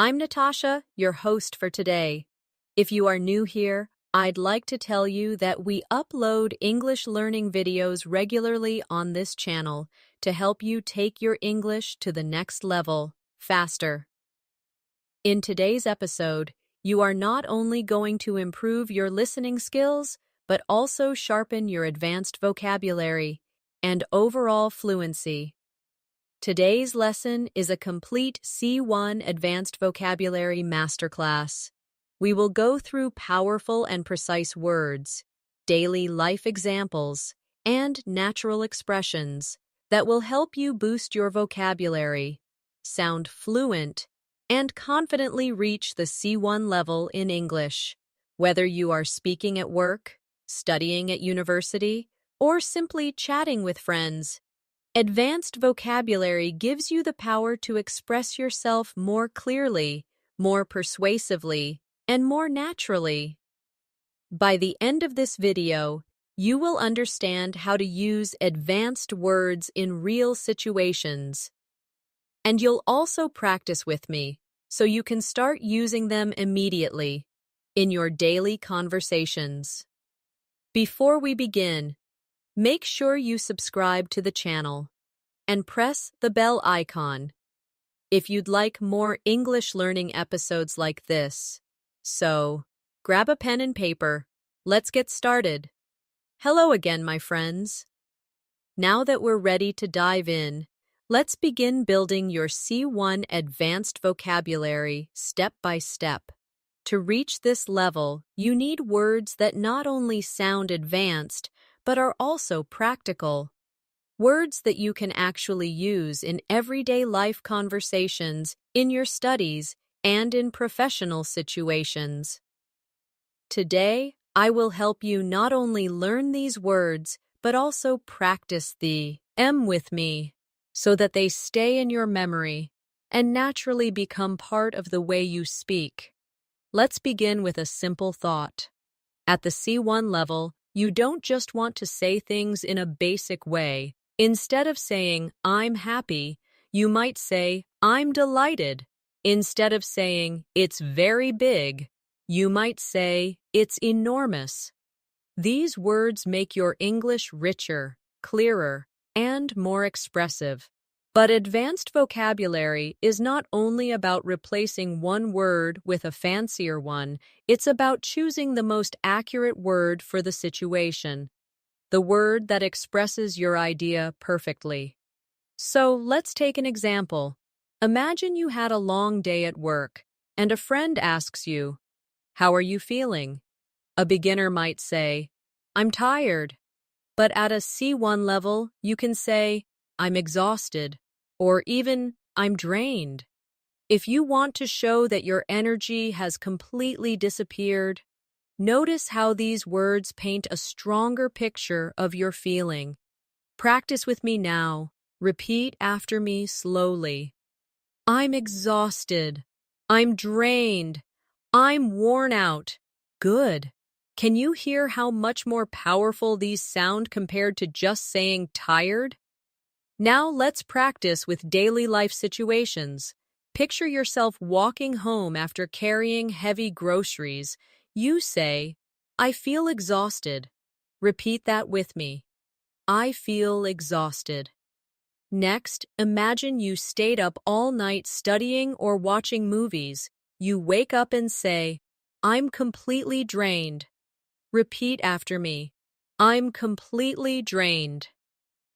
I'm Natasha, your host for today. If you are new here, I'd like to tell you that we upload English learning videos regularly on this channel to help you take your English to the next level, faster. In today's episode, you are not only going to improve your listening skills, but also sharpen your advanced vocabulary and overall fluency. Today's lesson is a complete C1 Advanced Vocabulary Masterclass. We will go through powerful and precise words, daily life examples, and natural expressions that will help you boost your vocabulary, sound fluent, and confidently reach the C1 level in English. Whether you are speaking at work, studying at university, or simply chatting with friends, advanced vocabulary gives you the power to express yourself more clearly, more persuasively, and more naturally. By the end of this video, you will understand how to use advanced words in real situations. And you'll also practice with me, so you can start using them immediately in your daily conversations. Before we begin, make sure you subscribe to the channel and press the bell icon if you'd like more English learning episodes like this. So, grab a pen and paper. Let's get started. Hello again, my friends. Now that we're ready to dive in, let's begin building your C1 advanced vocabulary step by step. To reach this level, you need words that not only sound advanced, but are also practical. Words that you can actually use in everyday life conversations, in your studies, and in professional situations. Today, I will help you not only learn these words, but also practice the M with me, so that they stay in your memory and naturally become part of the way you speak. Let's begin with a simple thought. At the C1 level, you don't just want to say things in a basic way. Instead of saying, I'm happy, you might say, I'm delighted. Instead of saying, it's very big, you might say, it's enormous. These words make your English richer, clearer, and more expressive. But advanced vocabulary is not only about replacing one word with a fancier one, it's about choosing the most accurate word for the situation, the word that expresses your idea perfectly. So let's take an example. Imagine you had a long day at work, and a friend asks you, how are you feeling? A beginner might say, I'm tired. But at a C1 level, you can say, I'm exhausted, or even, I'm drained. If you want to show that your energy has completely disappeared, notice how these words paint a stronger picture of your feeling. Practice with me now. Repeat after me slowly. I'm exhausted. I'm drained. I'm worn out. Good. Can you hear how much more powerful these sound compared to just saying tired? Now let's practice with daily life situations. Picture yourself walking home after carrying heavy groceries. You say, I feel exhausted. Repeat that with me. I feel exhausted. Next, imagine you stayed up all night studying or watching movies. You wake up and say, I'm completely drained. Repeat after me. I'm completely drained.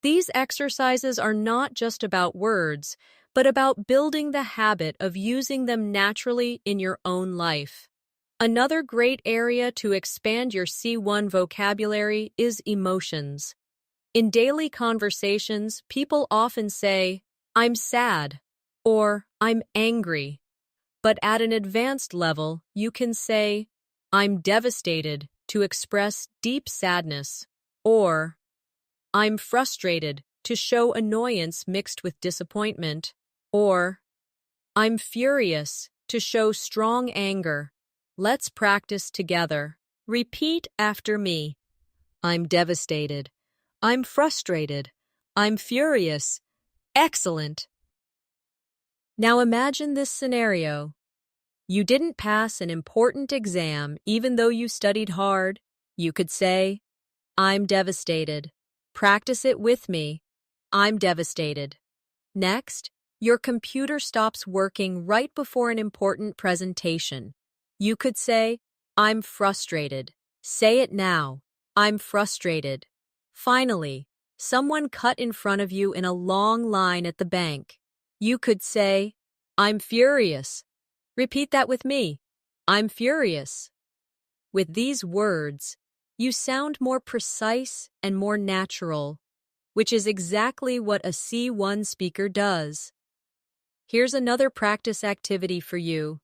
These exercises are not just about words, but about building the habit of using them naturally in your own life. Another great area to expand your C1 vocabulary is emotions. In daily conversations, people often say, I'm sad, or I'm angry. But at an advanced level, you can say, I'm devastated, to express deep sadness, or I'm frustrated, to show annoyance mixed with disappointment, or I'm furious, to show strong anger. Let's practice together. Repeat after me. I'm devastated. I'm frustrated. I'm furious. Excellent. Now imagine this scenario. You didn't pass an important exam even though you studied hard. You could say, I'm devastated. Practice it with me. I'm devastated. Next, your computer stops working right before an important presentation. You could say, I'm frustrated. Say it now. I'm frustrated. Finally, someone cut in front of you in a long line at the bank. You could say, I'm furious. Repeat that with me. I'm furious. With these words, you sound more precise and more natural, which is exactly what a C1 speaker does. Here's another practice activity for you.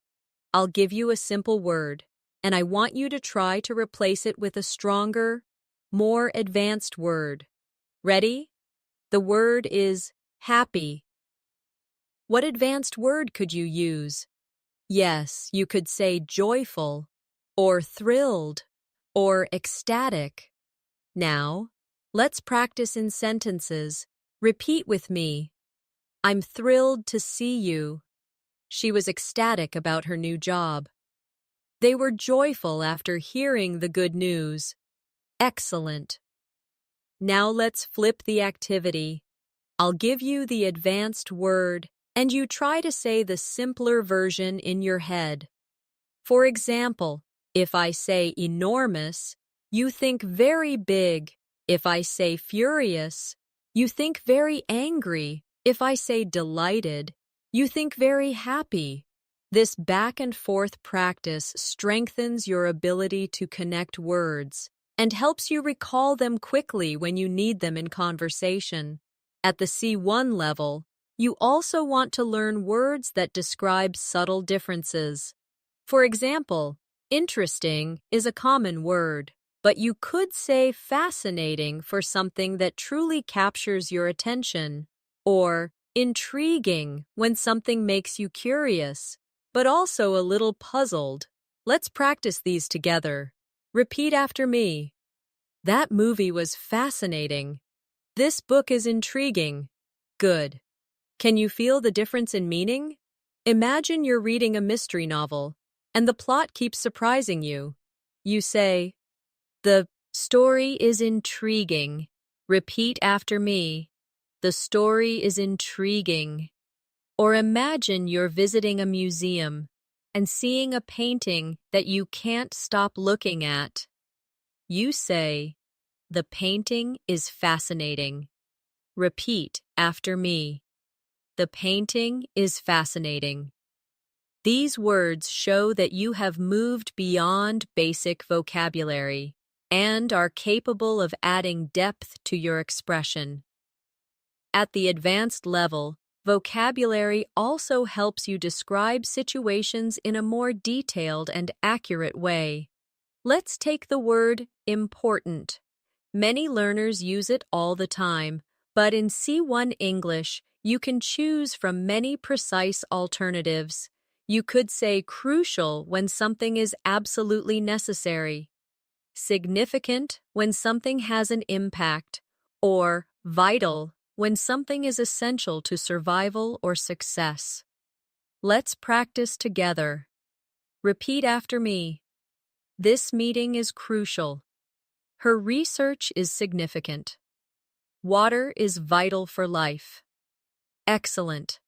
I'll give you a simple word, and I want you to try to replace it with a stronger, more advanced word. Ready? The word is happy. What advanced word could you use? Yes, you could say joyful, or thrilled, or ecstatic. Now, let's practice in sentences. Repeat with me. I'm thrilled to see you. She was ecstatic about her new job. They were joyful after hearing the good news. Excellent. Now let's flip the activity. I'll give you the advanced word, and you try to say the simpler version in your head. For example, if I say enormous, you think very big. If I say furious, you think very angry. If I say delighted, you think very happy. This back and forth practice strengthens your ability to connect words and helps you recall them quickly when you need them in conversation. At the C1 level, you also want to learn words that describe subtle differences. For example, interesting is a common word, but you could say fascinating for something that truly captures your attention, or intriguing when something makes you curious, but also a little puzzled. Let's practice these together. Repeat after me. That movie was fascinating. This book is intriguing. Good. Can you feel the difference in meaning? Imagine you're reading a mystery novel, and the plot keeps surprising you. You say, the story is intriguing. Repeat after me. The story is intriguing. Or imagine you're visiting a museum and seeing a painting that you can't stop looking at. You say, the painting is fascinating. Repeat after me. The painting is fascinating. These words show that you have moved beyond basic vocabulary and are capable of adding depth to your expression. At the advanced level, vocabulary also helps you describe situations in a more detailed and accurate way. Let's take the word important. Many learners use it all the time, but in C1 English, you can choose from many precise alternatives. You could say crucial when something is absolutely necessary, significant when something has an impact, or vital when something is essential to survival or success. Let's practice together. Repeat after me. This meeting is crucial. Her research is significant. Water is vital for life. Excellent.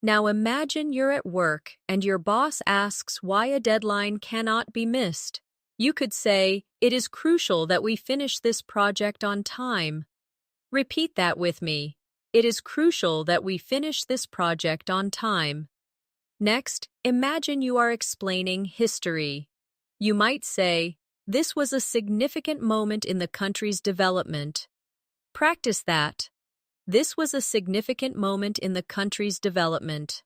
Now imagine you're at work and your boss asks why a deadline cannot be missed. You could say, it is crucial that we finish this project on time. Repeat that with me. It is crucial that we finish this project on time. Next, imagine you are explaining history. You might say, this was a significant moment in the country's development. Practice that. This was a significant moment in the country's development.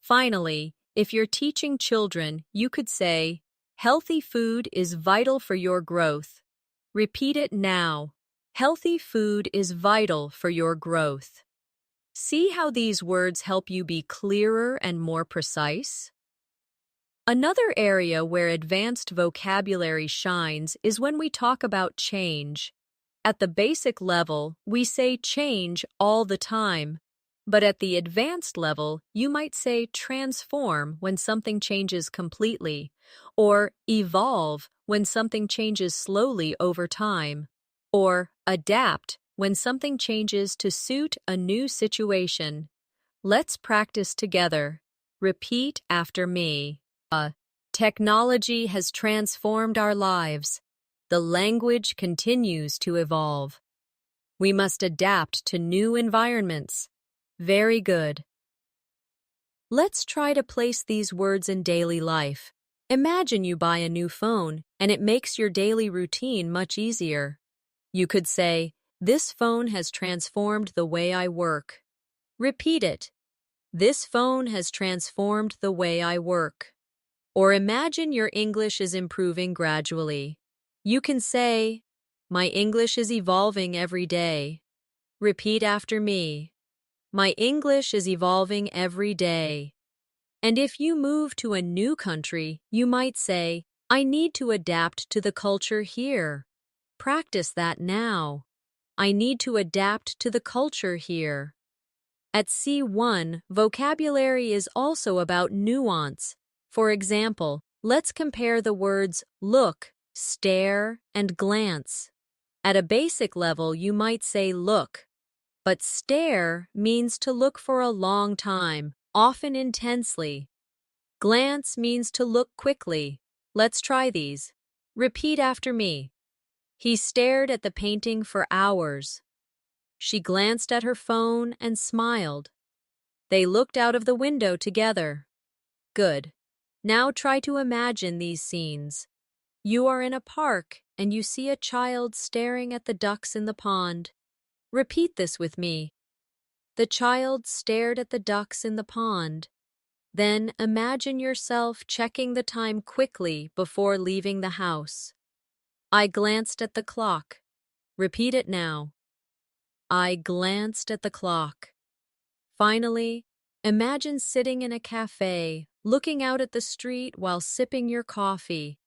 Finally, if you're teaching children, you could say, healthy food is vital for your growth. Repeat it now. Healthy food is vital for your growth. See how these words help you be clearer and more precise? Another area where advanced vocabulary shines is when we talk about change. At the basic level, we say change all the time. But at the advanced level, you might say transform when something changes completely, or evolve when something changes slowly over time, or adapt when something changes to suit a new situation. Let's practice together. Repeat after me. Technology has transformed our lives. The language continues to evolve. We must adapt to new environments. Very good. Let's try to place these words in daily life. Imagine you buy a new phone and it makes your daily routine much easier. You could say, "This phone has transformed the way I work." Repeat it. This phone has transformed the way I work. Or imagine your English is improving gradually. You can say, "My English is evolving every day." Repeat after me. My English is evolving every day. And if you move to a new country, you might say, "I need to adapt to the culture here." Practice that now. I need to adapt to the culture here. At C1, vocabulary is also about nuance. For example, let's compare the words look, stare, and glance. At a basic level, you might say look, but stare means to look for a long time, often intensely. Glance means to look quickly. Let's try these. Repeat after me. He stared at the painting for hours. She glanced at her phone and smiled. They looked out of the window together. Good. Now try to imagine these scenes. You are in a park and you see a child staring at the ducks in the pond. Repeat this with me. The child stared at the ducks in the pond. Then imagine yourself checking the time quickly before leaving the house. I glanced at the clock. Repeat it now. I glanced at the clock. Finally, imagine sitting in a cafe, looking out at the street while sipping your coffee.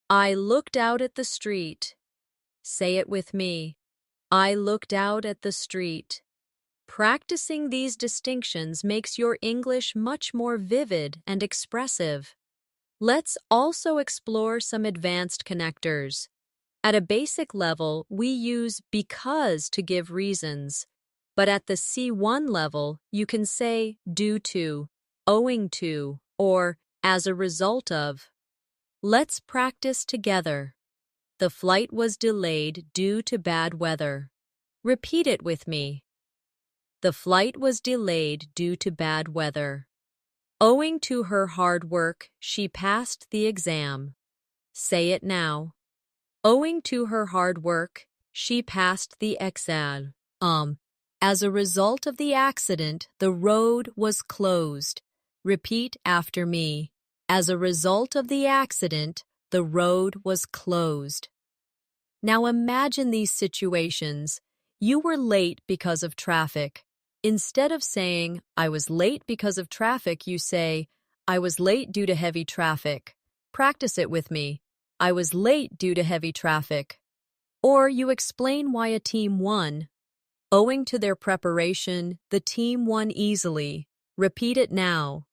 I looked out at the street. Say it with me. I looked out at the street. Practicing these distinctions makes your English much more vivid and expressive. Let's also explore some advanced connectors. At a basic level, we use because to give reasons. But at the C1 level, you can say due to, owing to, or as a result of. Let's practice together. The flight was delayed due to bad weather. Repeat it with me. The flight was delayed due to bad weather. Owing to her hard work, she passed the exam. Say it now. Owing to her hard work, she passed the exam. As a result of the accident, the road was closed. Repeat after me. As a result of the accident, the road was closed. Now imagine these situations. You were late because of traffic. Instead of saying, "I was late because of traffic," you say, "I was late due to heavy traffic." Practice it with me. I was late due to heavy traffic. Or you explain why a team won. Owing to their preparation, the team won easily. Repeat it now.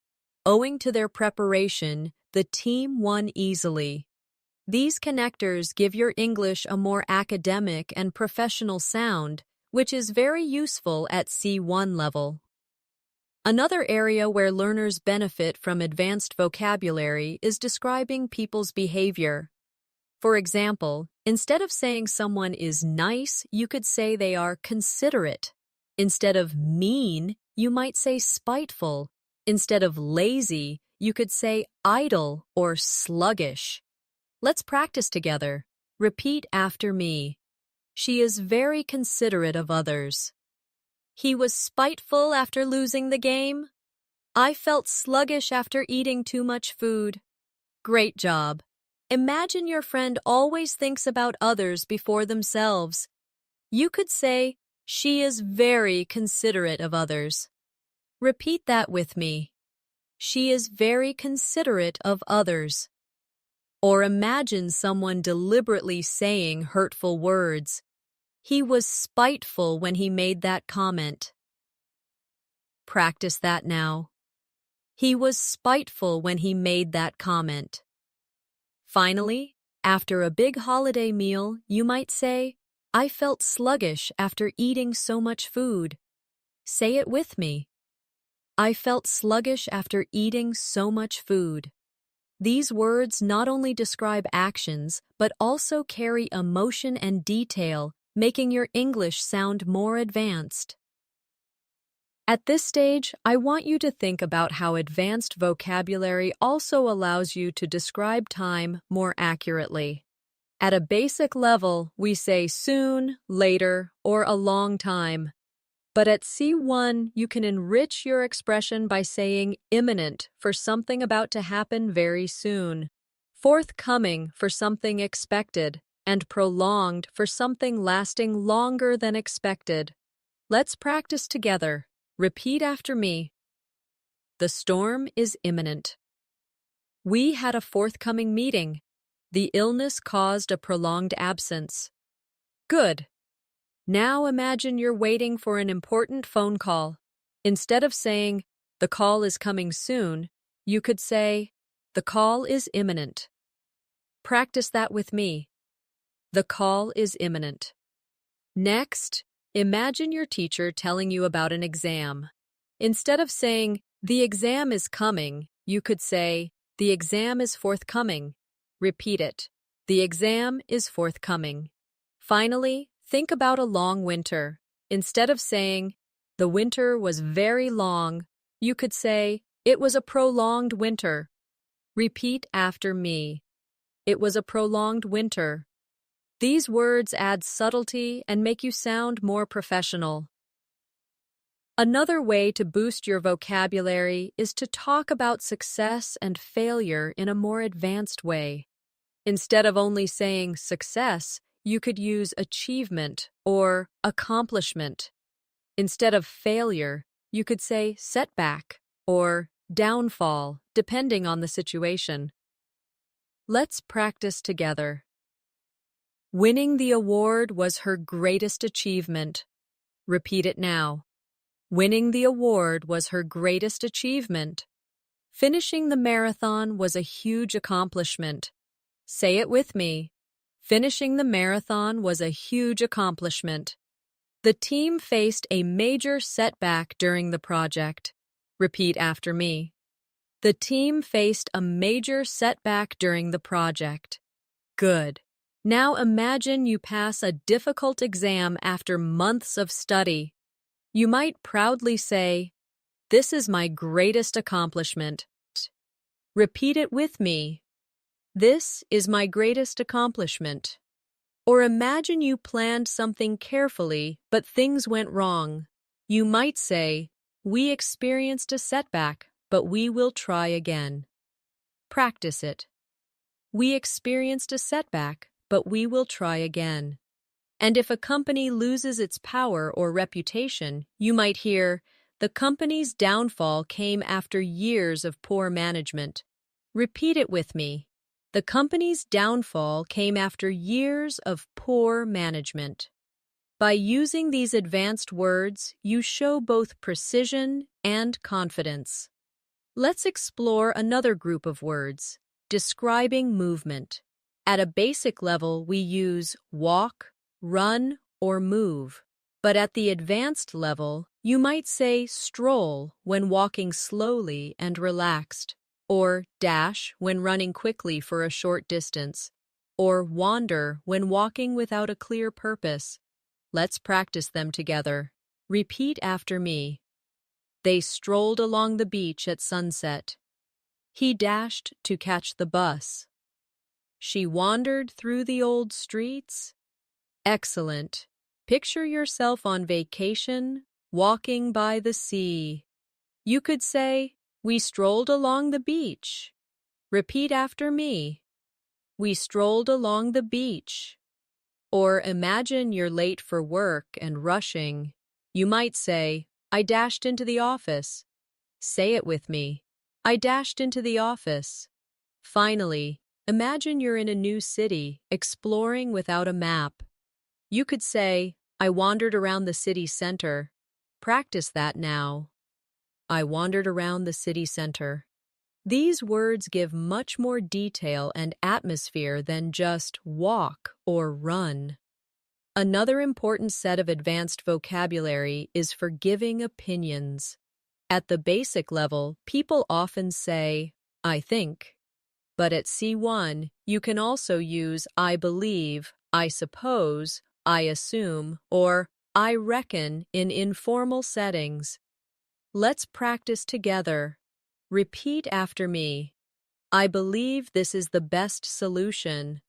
Owing to their preparation, the team won easily. These connectors give your English a more academic and professional sound, which is very useful at C1 level. Another area where learners benefit from advanced vocabulary is describing people's behavior. For example, instead of saying someone is nice, you could say they are considerate. Instead of mean, you might say spiteful. Instead of lazy, you could say idle or sluggish. Let's practice together. Repeat after me. She is very considerate of others. He was spiteful after losing the game. I felt sluggish after eating too much food. Great job. Imagine your friend always thinks about others before themselves. You could say, "She is very considerate of others." Repeat that with me. She is very considerate of others. Or imagine someone deliberately saying hurtful words. He was spiteful when he made that comment. Practice that now. He was spiteful when he made that comment. Finally, after a big holiday meal, you might say, I felt sluggish after eating so much food. Say it with me. I felt sluggish after eating so much food. These words not only describe actions, but also carry emotion and detail, making your English sound more advanced. At this stage, I want you to think about how advanced vocabulary also allows you to describe time more accurately. At a basic level, we say soon, later, or a long time. But at C1, you can enrich your expression by saying imminent for something about to happen very soon, forthcoming for something expected, and prolonged for something lasting longer than expected. Let's practice together. Repeat after me. The storm is imminent. We had a forthcoming meeting. The illness caused a prolonged absence. Good. Now imagine you're waiting for an important phone call. Instead of saying, the call is coming soon, you could say, the call is imminent. Practice that with me. The call is imminent. Next, imagine your teacher telling you about an exam. Instead of saying, the exam is coming, you could say, the exam is forthcoming. Repeat it. The exam is forthcoming. Finally, think about a long winter. Instead of saying, the winter was very long, you could say, it was a prolonged winter. Repeat after me. It was a prolonged winter. These words add subtlety and make you sound more professional. Another way to boost your vocabulary is to talk about success and failure in a more advanced way. Instead of only saying success, you could use achievement or accomplishment. Instead of failure, you could say setback or downfall, depending on the situation. Let's practice together. Winning the award was her greatest achievement. Repeat it now. Winning the award was her greatest achievement. Finishing the marathon was a huge accomplishment. Say it with me. Finishing the marathon was a huge accomplishment. The team faced a major setback during the project. Repeat after me. The team faced a major setback during the project. Good. Now imagine you pass a difficult exam after months of study. You might proudly say, "This is my greatest accomplishment." Repeat it with me. This is my greatest accomplishment. Or imagine you planned something carefully, but things went wrong. You might say, "We experienced a setback, but we will try again." Practice it. We experienced a setback, but we will try again. And if a company loses its power or reputation, you might hear, "The company's downfall came after years of poor management." Repeat it with me. The company's downfall came after years of poor management. By using these advanced words, you show both precision and confidence. Let's explore another group of words, describing movement. At a basic level, we use walk, run, or move. But at the advanced level, you might say stroll when walking slowly and relaxed, or dash when running quickly for a short distance, or wander when walking without a clear purpose. Let's practice them together. Repeat after me. They strolled along the beach at sunset. He dashed to catch the bus. She wandered through the old streets. Excellent. Picture yourself on vacation, walking by the sea. You could say, "We strolled along the beach." Repeat after me. We strolled along the beach. Or imagine you're late for work and rushing. You might say, "I dashed into the office." Say it with me. I dashed into the office. Finally, imagine you're in a new city, exploring without a map. You could say, "I wandered around the city center." Practice that now. I wandered around the city center. These words give much more detail and atmosphere than just walk or run. Another important set of advanced vocabulary is for giving opinions. At the basic level, people often say, I think. But at C1, you can also use I believe, I suppose, I assume, or I reckon in informal settings. Let's practice together. Repeat after me. I believe this is the best solution.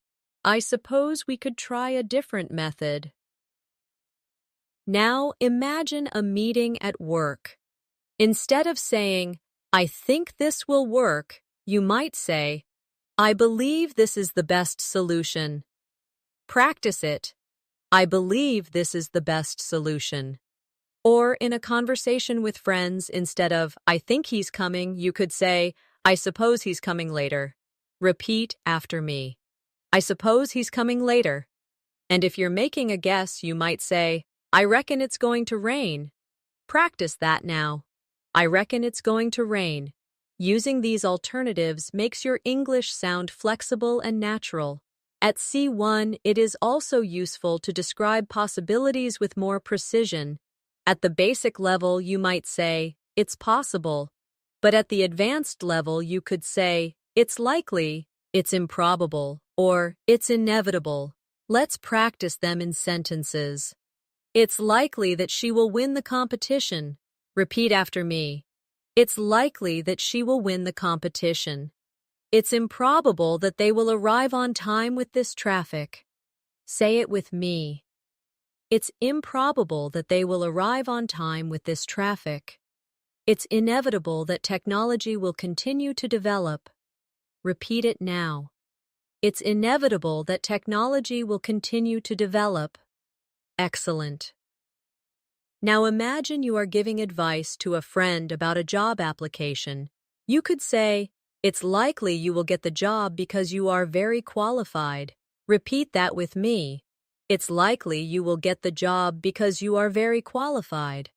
I suppose we could try a different method. Now imagine a meeting at work. Instead of saying, I think this will work, you might say, I believe this is the best solution. Practice it. I believe this is the best solution. Or in a conversation with friends, instead of, I think he's coming, you could say, I suppose he's coming later. Repeat after me. I suppose he's coming later. And if you're making a guess, you might say, I reckon it's going to rain. Practice that now. I reckon it's going to rain. Using these alternatives makes your English sound flexible and natural. At C1, it is also useful to describe possibilities with more precision. At the basic level, you might say, it's possible. But at the advanced level, you could say, it's likely, it's improbable, or it's inevitable. Let's practice them in sentences. It's likely that she will win the competition. Repeat after me. It's likely that she will win the competition. It's improbable that they will arrive on time with this traffic. Say it with me. It's improbable that they will arrive on time with this traffic. It's inevitable that technology will continue to develop. Repeat it now. It's inevitable that technology will continue to develop. Excellent. Now imagine you are giving advice to a friend about a job application. You could say, it's likely you will get the job because you are very qualified. Repeat that with me. It's likely you will get the job because you are very qualified.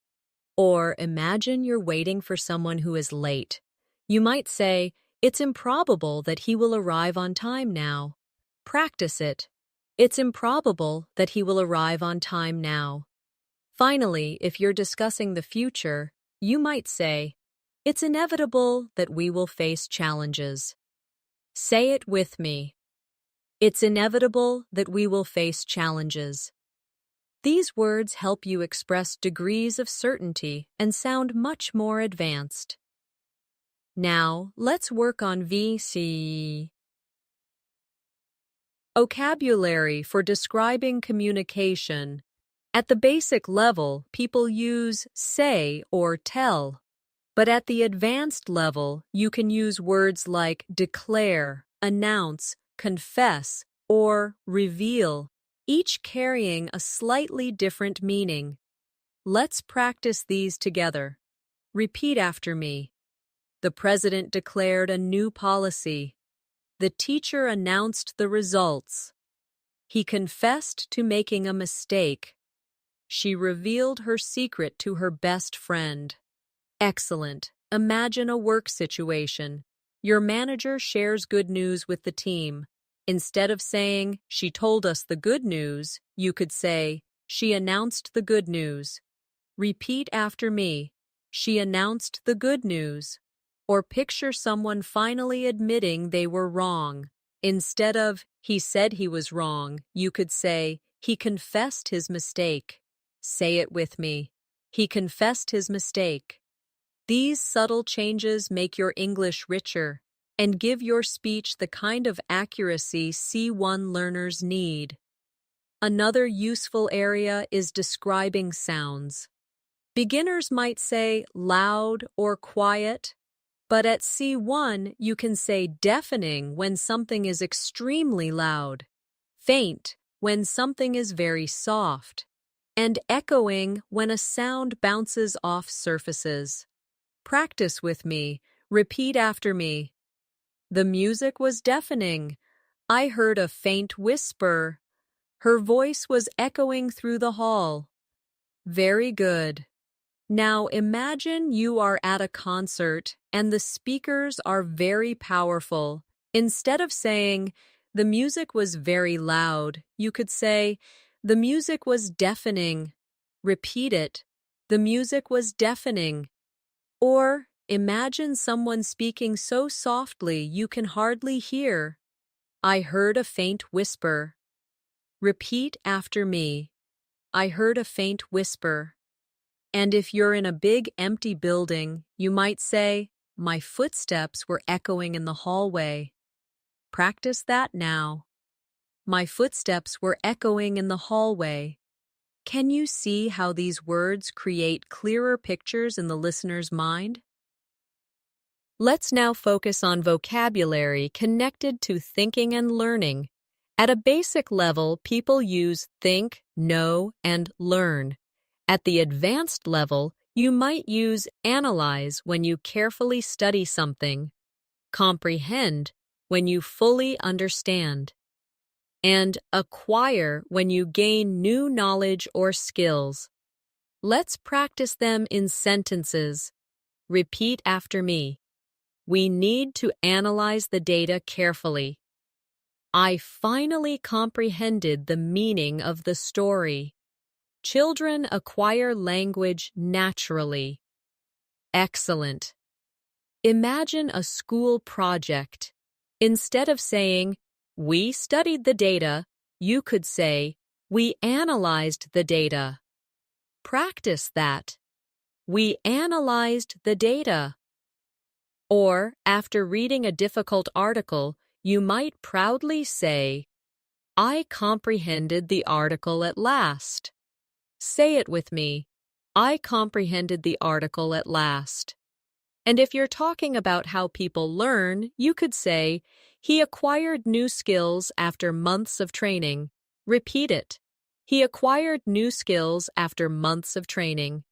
Or imagine you're waiting for someone who is late. You might say, it's improbable that he will arrive on time now. Practice it. It's improbable that he will arrive on time now. Finally, if you're discussing the future, you might say, it's inevitable that we will face challenges. Say it with me. It's inevitable that we will face challenges. These words help you express degrees of certainty and sound much more advanced. Now, let's work on VC. Vocabulary for describing communication. At the basic level, people use say or tell. But at the advanced level, you can use words like declare, announce, confess, or reveal, each carrying a slightly different meaning. Let's practice these together. Repeat after me. The president declared a new policy. The teacher announced the results. He confessed to making a mistake. She revealed her secret to her best friend. Excellent. Imagine a work situation. Your manager shares good news with the team. Instead of saying, she told us the good news, you could say, she announced the good news. Repeat after me. She announced the good news. Or picture someone finally admitting they were wrong. Instead of, he said he was wrong, you could say, he confessed his mistake. Say it with me. He confessed his mistake. These subtle changes make your English richer and give your speech the kind of accuracy C1 learners need. Another useful area is describing sounds. Beginners might say loud or quiet, but at C1 you can say deafening when something is extremely loud, faint when something is very soft, and echoing when a sound bounces off surfaces. Practice with me. Repeat after me. The music was deafening. I heard a faint whisper. Her voice was echoing through the hall. Very good. Now imagine you are at a concert and the speakers are very powerful. Instead of saying, "The music was very loud," you could say, "The music was deafening." Repeat it. "The music was deafening." Or imagine someone speaking so softly you can hardly hear. "I heard a faint whisper." Repeat after me. "I heard a faint whisper." And if you're in a big empty building, you might say, "My footsteps were echoing in the hallway." Practice that now. My footsteps were echoing in the hallway. Can you see how these words create clearer pictures in the listener's mind? Let's now focus on vocabulary connected to thinking and learning. At a basic level, people use think, know, and learn. At the advanced level, you might use analyze when you carefully study something, comprehend when you fully understand, and acquire when you gain new knowledge or skills. Let's practice them in sentences. Repeat after me. We need to analyze the data carefully. I finally comprehended the meaning of the story. Children acquire language naturally. Excellent. Imagine a school project. Instead of saying, "We studied the data," you could say, "We analyzed the data." Practice that. We analyzed the data. Or, after reading a difficult article, you might proudly say, "I comprehended the article at last." Say it with me. I comprehended the article at last. And if you're talking about how people learn, you could say, "He acquired new skills after months of training." Repeat it. He acquired new skills after months of training.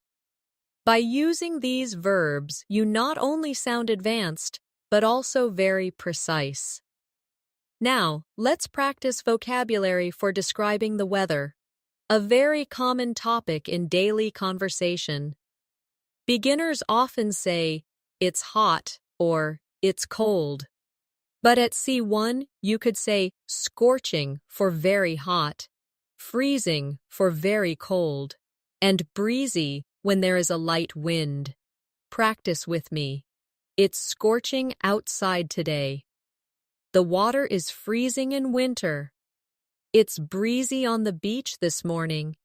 By using these verbs, you not only sound advanced, but also very precise. Now, let's practice vocabulary for describing the weather, a very common topic in daily conversation. Beginners often say, "It's hot," or "It's cold." But at C1, you could say scorching for very hot, freezing for very cold, and breezy when there is a light wind. Practice with me. It's scorching outside today. The water is freezing in winter. It's breezy on the beach this morning.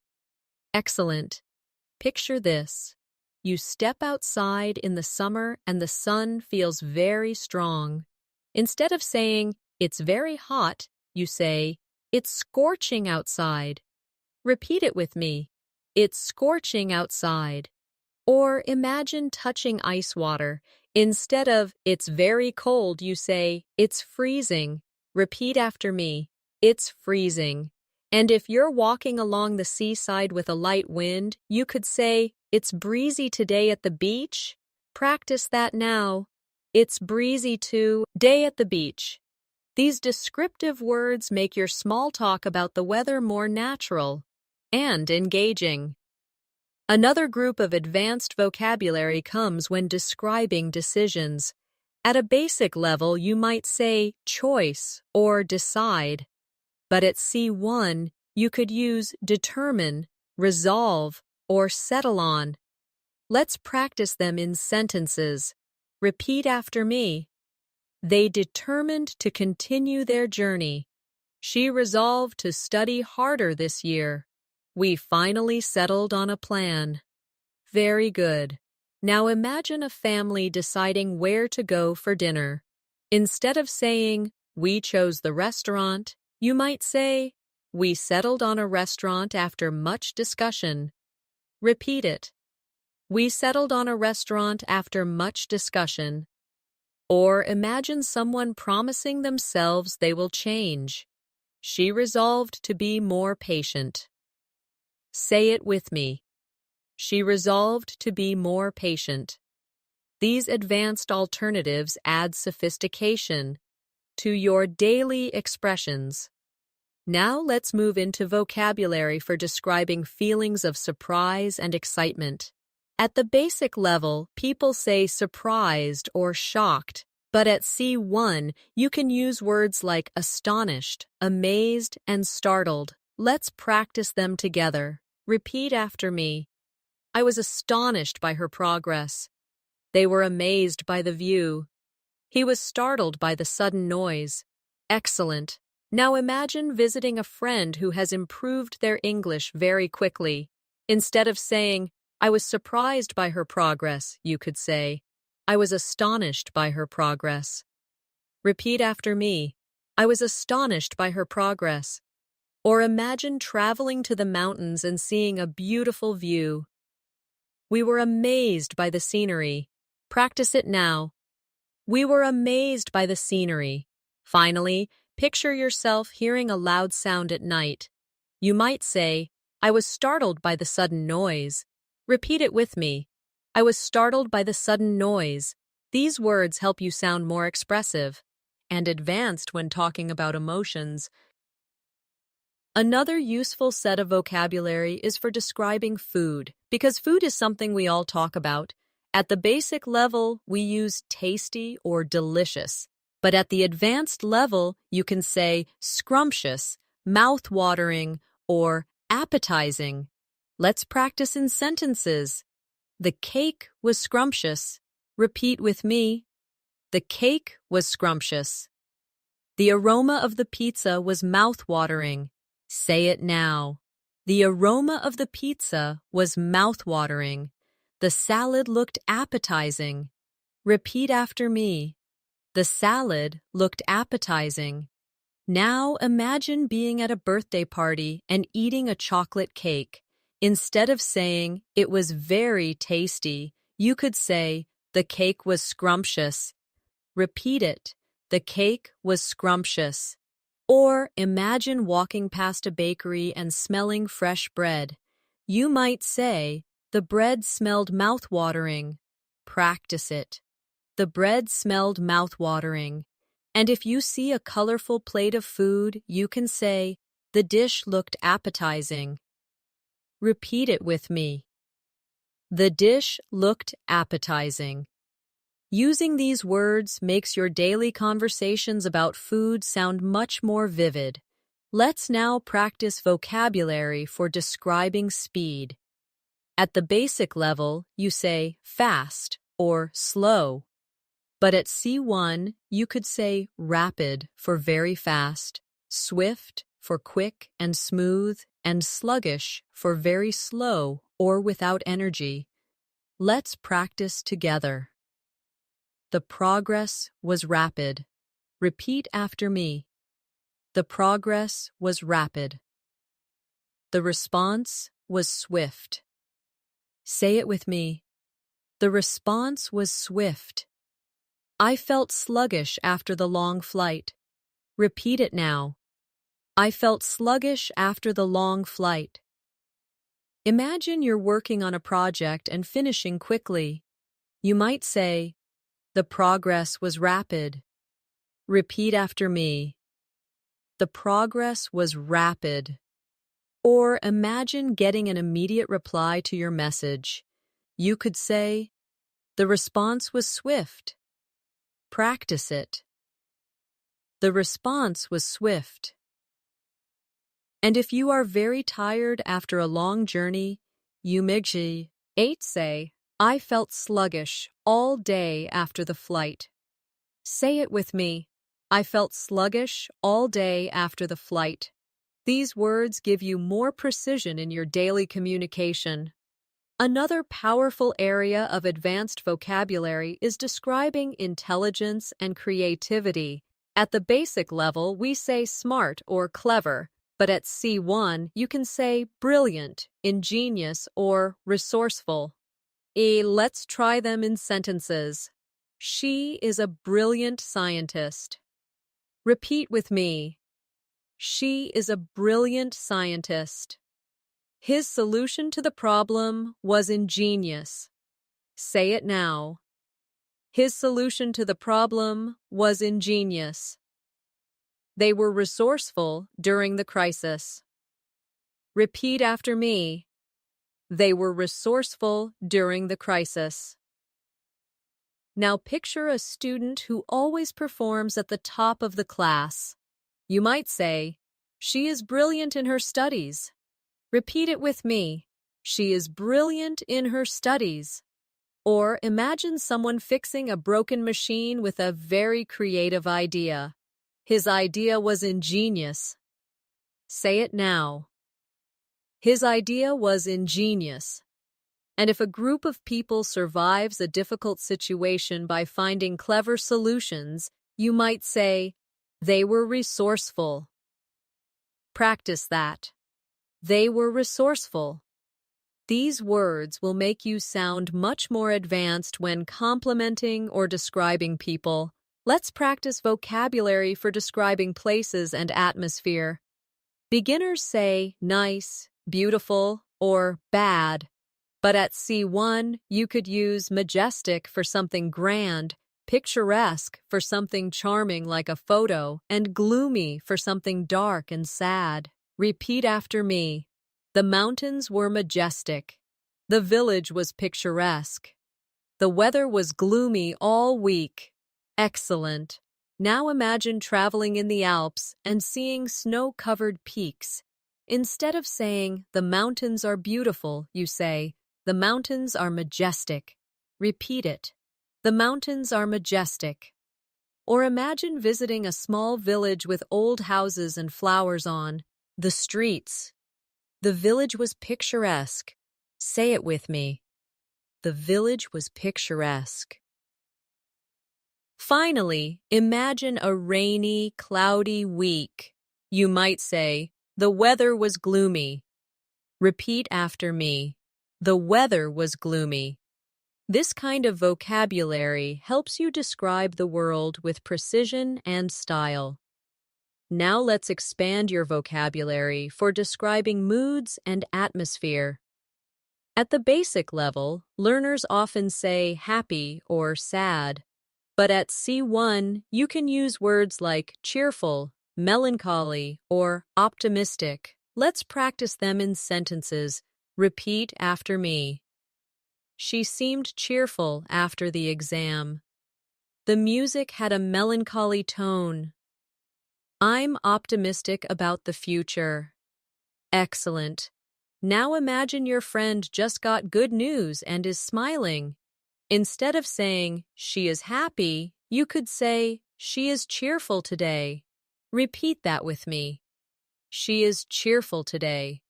Excellent. Picture this. You step outside in the summer and the sun feels very strong. Instead of saying, "It's very hot," you say, "It's scorching outside." Repeat it with me. It's scorching outside. Or imagine touching ice water. Instead of, "It's very cold," you say, "It's freezing." Repeat after me. It's freezing. And if you're walking along the seaside with a light wind, you could say, "It's breezy today at the beach." Practice that now. It's breezy today at the beach. These descriptive words make your small talk about the weather more natural and engaging. Another group of advanced vocabulary comes when describing decisions. At a basic level, you might say choice or decide. But at C1, you could use determine, resolve, or settle on. Let's practice them in sentences. Repeat after me. They determined to continue their journey. She resolved to study harder this year. We finally settled on a plan. Very good. Now imagine a family deciding where to go for dinner. Instead of saying, "We chose the restaurant," you might say, "We settled on a restaurant after much discussion." Repeat it. We settled on a restaurant after much discussion. Or imagine someone promising themselves they will change. She resolved to be more patient. Say it with me. She resolved to be more patient. These advanced alternatives add sophistication to your daily expressions. Now let's move into vocabulary for describing feelings of surprise and excitement. At the basic level, people say surprised or shocked, but at C1, you can use words like astonished, amazed, and startled. Let's practice them together. Repeat after me. I was astonished by her progress. They were amazed by the view. He was startled by the sudden noise. Excellent. Now imagine visiting a friend who has improved their English very quickly. Instead of saying, I was surprised by her progress, you could say, I was astonished by her progress. Repeat after me. I was astonished by her progress. Or imagine traveling to the mountains and seeing a beautiful view. We were amazed by the scenery. Practice it now. We were amazed by the scenery. Finally, picture yourself hearing a loud sound at night. You might say, I was startled by the sudden noise. Repeat it with me. I was startled by the sudden noise. These words help you sound more expressive and advanced when talking about emotions. Another useful set of vocabulary is for describing food, because food is something we all talk about. At the basic level, we use tasty or delicious. But at the advanced level, you can say scrumptious, mouth-watering, or appetizing. Let's practice in sentences. The cake was scrumptious. Repeat with me. The cake was scrumptious. The aroma of the pizza was mouth-watering. Say it now. The aroma of the pizza was mouth-watering. The salad looked appetizing. Repeat after me. The salad looked appetizing. Now imagine being at a birthday party and eating a chocolate cake. Instead of saying, it was very tasty, you could say, the cake was scrumptious. Repeat it. The cake was scrumptious. Or imagine walking past a bakery and smelling fresh bread. You might say, the bread smelled mouth-watering. Practice it. The bread smelled mouth-watering. And if you see a colorful plate of food, you can say, the dish looked appetizing. Repeat it with me. The dish looked appetizing. Using these words makes your daily conversations about food sound much more vivid. Let's now practice vocabulary for describing speed. At the basic level, you say fast or slow. But at C1, you could say rapid for very fast, swift for quick and smooth, and sluggish for very slow or without energy. Let's practice together. The progress was rapid. Repeat after me. The progress was rapid. The response was swift. Say it with me. The response was swift. I felt sluggish after the long flight. Repeat it now. I felt sluggish after the long flight. Imagine you're working on a project and finishing quickly. You might say, the progress was rapid. Repeat after me. The progress was rapid. Or imagine getting an immediate reply to your message. You could say, the response was swift. Practice it. The response was swift. And if you are very tired after a long journey, you may say, I felt sluggish all day after the flight. Say it with me. I felt sluggish all day after the flight. These words give you more precision in your daily communication. Another powerful area of advanced vocabulary is describing intelligence and creativity. At the basic level, we say smart or clever, but at C1, you can say brilliant, ingenious, or resourceful. Let's try them in sentences. She is a brilliant scientist. Repeat with me. She is a brilliant scientist. His solution to the problem was ingenious. Say it now. His solution to the problem was ingenious. They were resourceful during the crisis. Repeat after me. They were resourceful during the crisis. Now picture a student who always performs at the top of the class. You might say, "She is brilliant in her studies." Repeat it with me. She is brilliant in her studies. Or imagine someone fixing a broken machine with a very creative idea. His idea was ingenious. Say it now. His idea was ingenious. And if a group of people survives a difficult situation by finding clever solutions, you might say, they were resourceful. Practice that. They were resourceful. These words will make you sound much more advanced when complimenting or describing people. Let's practice vocabulary for describing places and atmosphere. Beginners say nice, beautiful, or bad. But at C1, you could use majestic for something grand, picturesque for something charming like a photo, and gloomy for something dark and sad. Repeat after me. The mountains were majestic. The village was picturesque. The weather was gloomy all week. Excellent. Now imagine traveling in the Alps and seeing snow-covered peaks. Instead of saying, "The mountains are beautiful," you say, "The mountains are majestic." Repeat it. The mountains are majestic. Or imagine visiting a small village with old houses and flowers on the streets. The village was picturesque. Say it with me. The village was picturesque. Finally, imagine a rainy, cloudy week. You might say, "The weather was gloomy." Repeat after me. The weather was gloomy. This kind of vocabulary helps you describe the world with precision and style. Now let's expand your vocabulary for describing moods and atmosphere. At the basic level, learners often say happy or sad. But at C1, you can use words like cheerful, melancholy, or optimistic. Let's practice them in sentences. Repeat after me. She seemed cheerful after the exam. The music had a melancholy tone. I'm optimistic about the future. Excellent. Now imagine your friend just got good news and is smiling. Instead of saying, "She is happy," you could say, "She is cheerful today." Repeat that with me. She is cheerful today.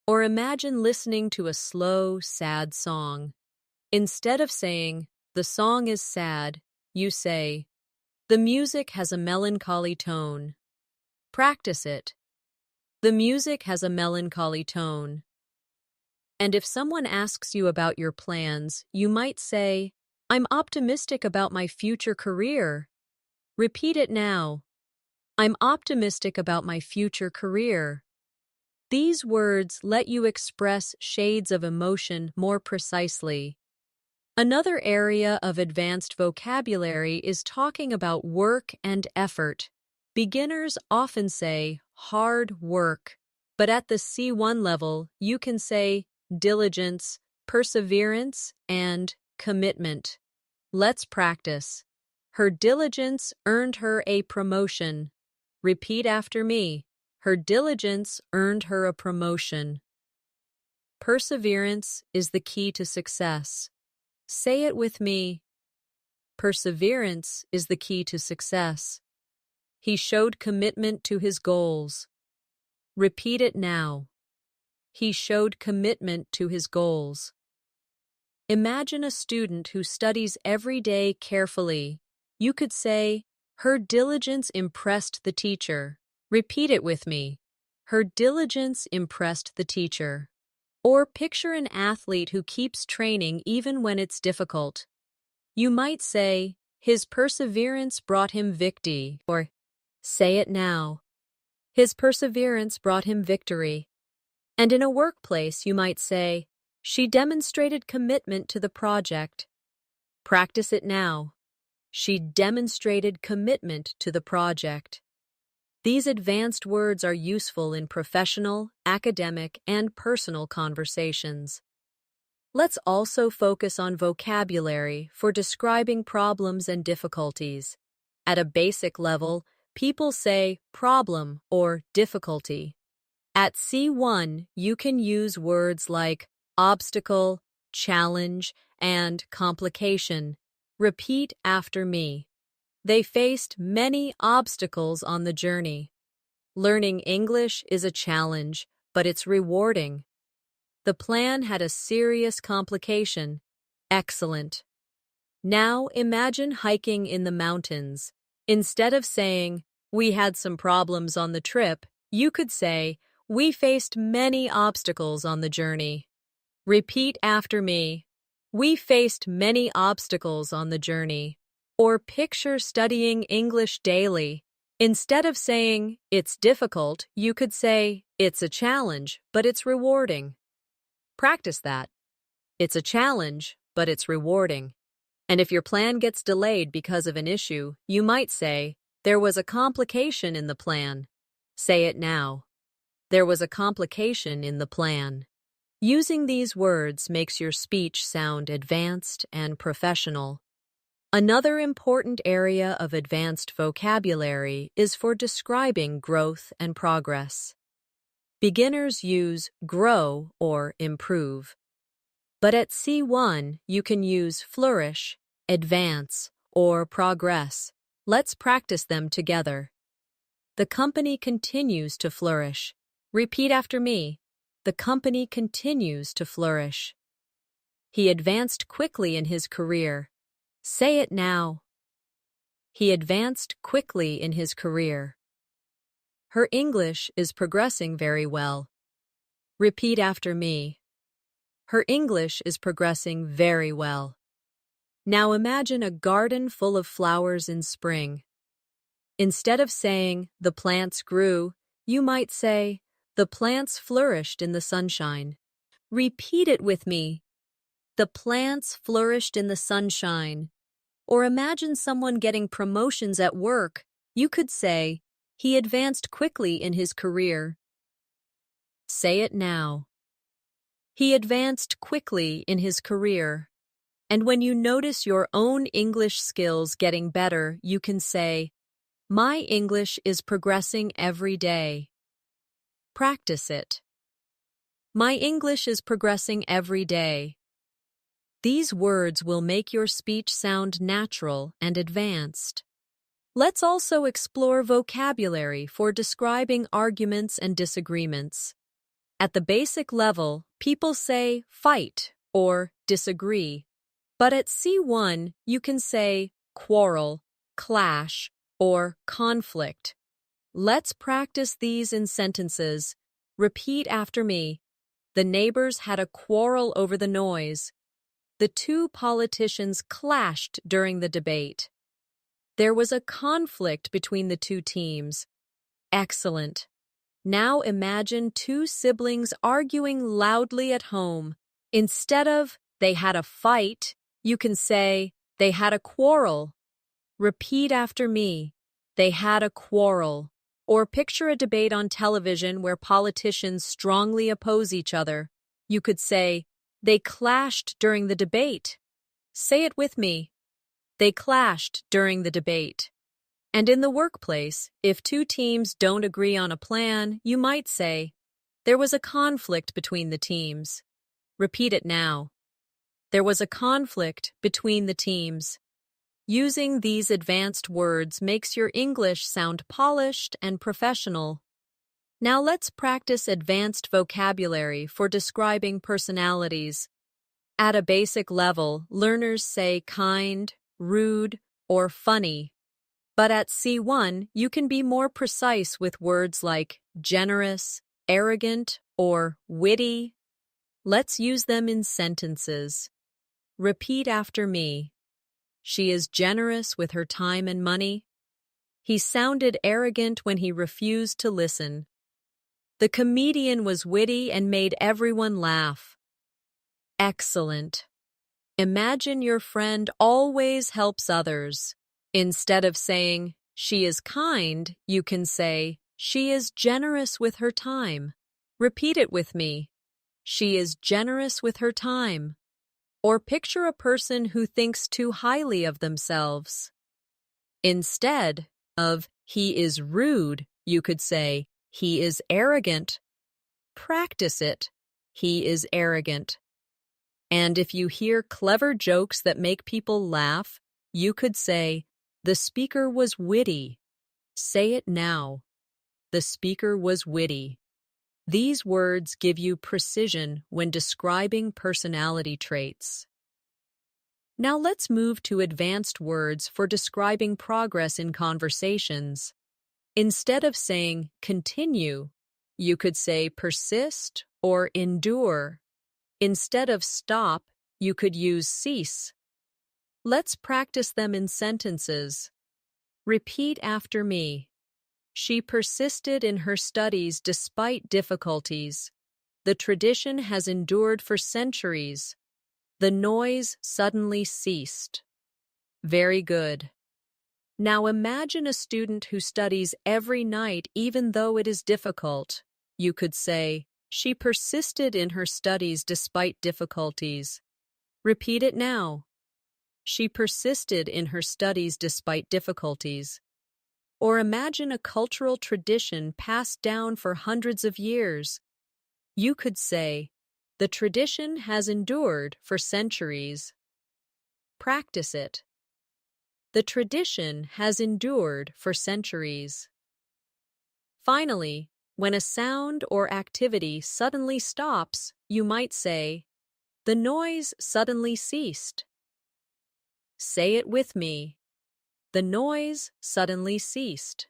Or imagine listening to a slow, sad song. Instead of saying, "The song is sad," you say, "The music has a melancholy tone." Practice it. The music has a melancholy tone. And if someone asks you about your plans, you might say, "I'm optimistic about my future career." Repeat it now. I'm optimistic about my future career. These words let you express shades of emotion more precisely. Another area of advanced vocabulary is talking about work and effort. Beginners often say hard work, but at the C1 level, you can say diligence, perseverance, and commitment. Let's practice. Her diligence earned her a promotion. Repeat after me. Her diligence earned her a promotion. Perseverance is the key to success. Say it with me. Perseverance is the key to success. He showed commitment to his goals. Repeat it now. He showed commitment to his goals. Imagine a student who studies every day carefully. You could say, "Her diligence impressed the teacher." Repeat it with me. Her diligence impressed the teacher. Or picture an athlete who keeps training even when it's difficult. You might say, "His perseverance brought him victory," or say it now. His perseverance brought him victory. And in a workplace, you might say, "She demonstrated commitment to the project." Practice it now. She demonstrated commitment to the project. These advanced words are useful in professional, academic, and personal conversations. Let's also focus on vocabulary for describing problems and difficulties. At a basic level, people say problem or difficulty. At C1, you can use words like obstacle, challenge, and complication. Repeat after me. They faced many obstacles on the journey. Learning English is a challenge, but it's rewarding. The plan had a serious complication. Excellent. Now imagine hiking in the mountains. Instead of saying, "We had some problems on the trip," you could say, "We faced many obstacles on the journey." Repeat after me. We faced many obstacles on the journey. Or picture studying English daily. Instead of saying, "It's difficult," you could say, "It's a challenge, but it's rewarding." Practice that. It's a challenge, but it's rewarding. And if your plan gets delayed because of an issue, you might say, "There was a complication in the plan." Say it now. There was a complication in the plan. Using these words makes your speech sound advanced and professional. Another important area of advanced vocabulary is for describing growth and progress. Beginners use grow or improve. But at C1, you can use flourish, advance, or progress. Let's practice them together. The company continues to flourish. Repeat after me. The company continues to flourish. He advanced quickly in his career. Say it now. He advanced quickly in his career. Her English is progressing very well. Repeat after me. Her English is progressing very well. Now imagine a garden full of flowers in spring. Instead of saying, "The plants grew," you might say, "The plants flourished in the sunshine." Repeat it with me. The plants flourished in the sunshine. Or imagine someone getting promotions at work. You could say, "He advanced quickly in his career." Say it now. He advanced quickly in his career. And when you notice your own English skills getting better, you can say, "My English is progressing every day." Practice it. My English is progressing every day. These words will make your speech sound natural and advanced. Let's also explore vocabulary for describing arguments and disagreements. At the basic level, people say fight or disagree. But at C1, you can say quarrel, clash, or conflict. Let's practice these in sentences. Repeat after me. The neighbors had a quarrel over the noise. The two politicians clashed during the debate. There was a conflict between the two teams. Excellent. Now imagine two siblings arguing loudly at home. Instead of "they had a fight," you can say "they had a quarrel." Repeat after me. They had a quarrel. Or picture a debate on television where politicians strongly oppose each other. You could say, "They clashed during the debate." Say it with me. They clashed during the debate. And in the workplace, if two teams don't agree on a plan, you might say, "There was a conflict between the teams." Repeat it now. There was a conflict between the teams. Using these advanced words makes your English sound polished and professional. Now let's practice advanced vocabulary for describing personalities. At a basic level, learners say kind, rude, or funny. But at C1, you can be more precise with words like generous, arrogant, or witty. Let's use them in sentences. Repeat after me. She is generous with her time and money. He sounded arrogant when he refused to listen. The comedian was witty and made everyone laugh. Excellent. Imagine your friend always helps others. Instead of saying, "She is kind," you can say, "She is generous with her time." Repeat it with me. She is generous with her time. Or picture a person who thinks too highly of themselves. Instead of he is rude, you could say he is arrogant. Practice it. He is arrogant. And if you hear clever jokes that make people laugh, you could say, the speaker was witty. Say it now. The speaker was witty. These words give you precision when describing personality traits. Now let's move to advanced words for describing progress in conversations. Instead of saying continue, you could say persist or endure. Instead of stop, you could use cease. Let's practice them in sentences. Repeat after me. She persisted in her studies despite difficulties. The tradition has endured for centuries. The noise suddenly ceased. Very good. Now imagine a student who studies every night even though it is difficult. You could say, she persisted in her studies despite difficulties. Repeat it now. She persisted in her studies despite difficulties. Or imagine a cultural tradition passed down for hundreds of years. You could say, the tradition has endured for centuries. Practice it. The tradition has endured for centuries. Finally, when a sound or activity suddenly stops, you might say, the noise suddenly ceased. Say it with me. The noise suddenly ceased.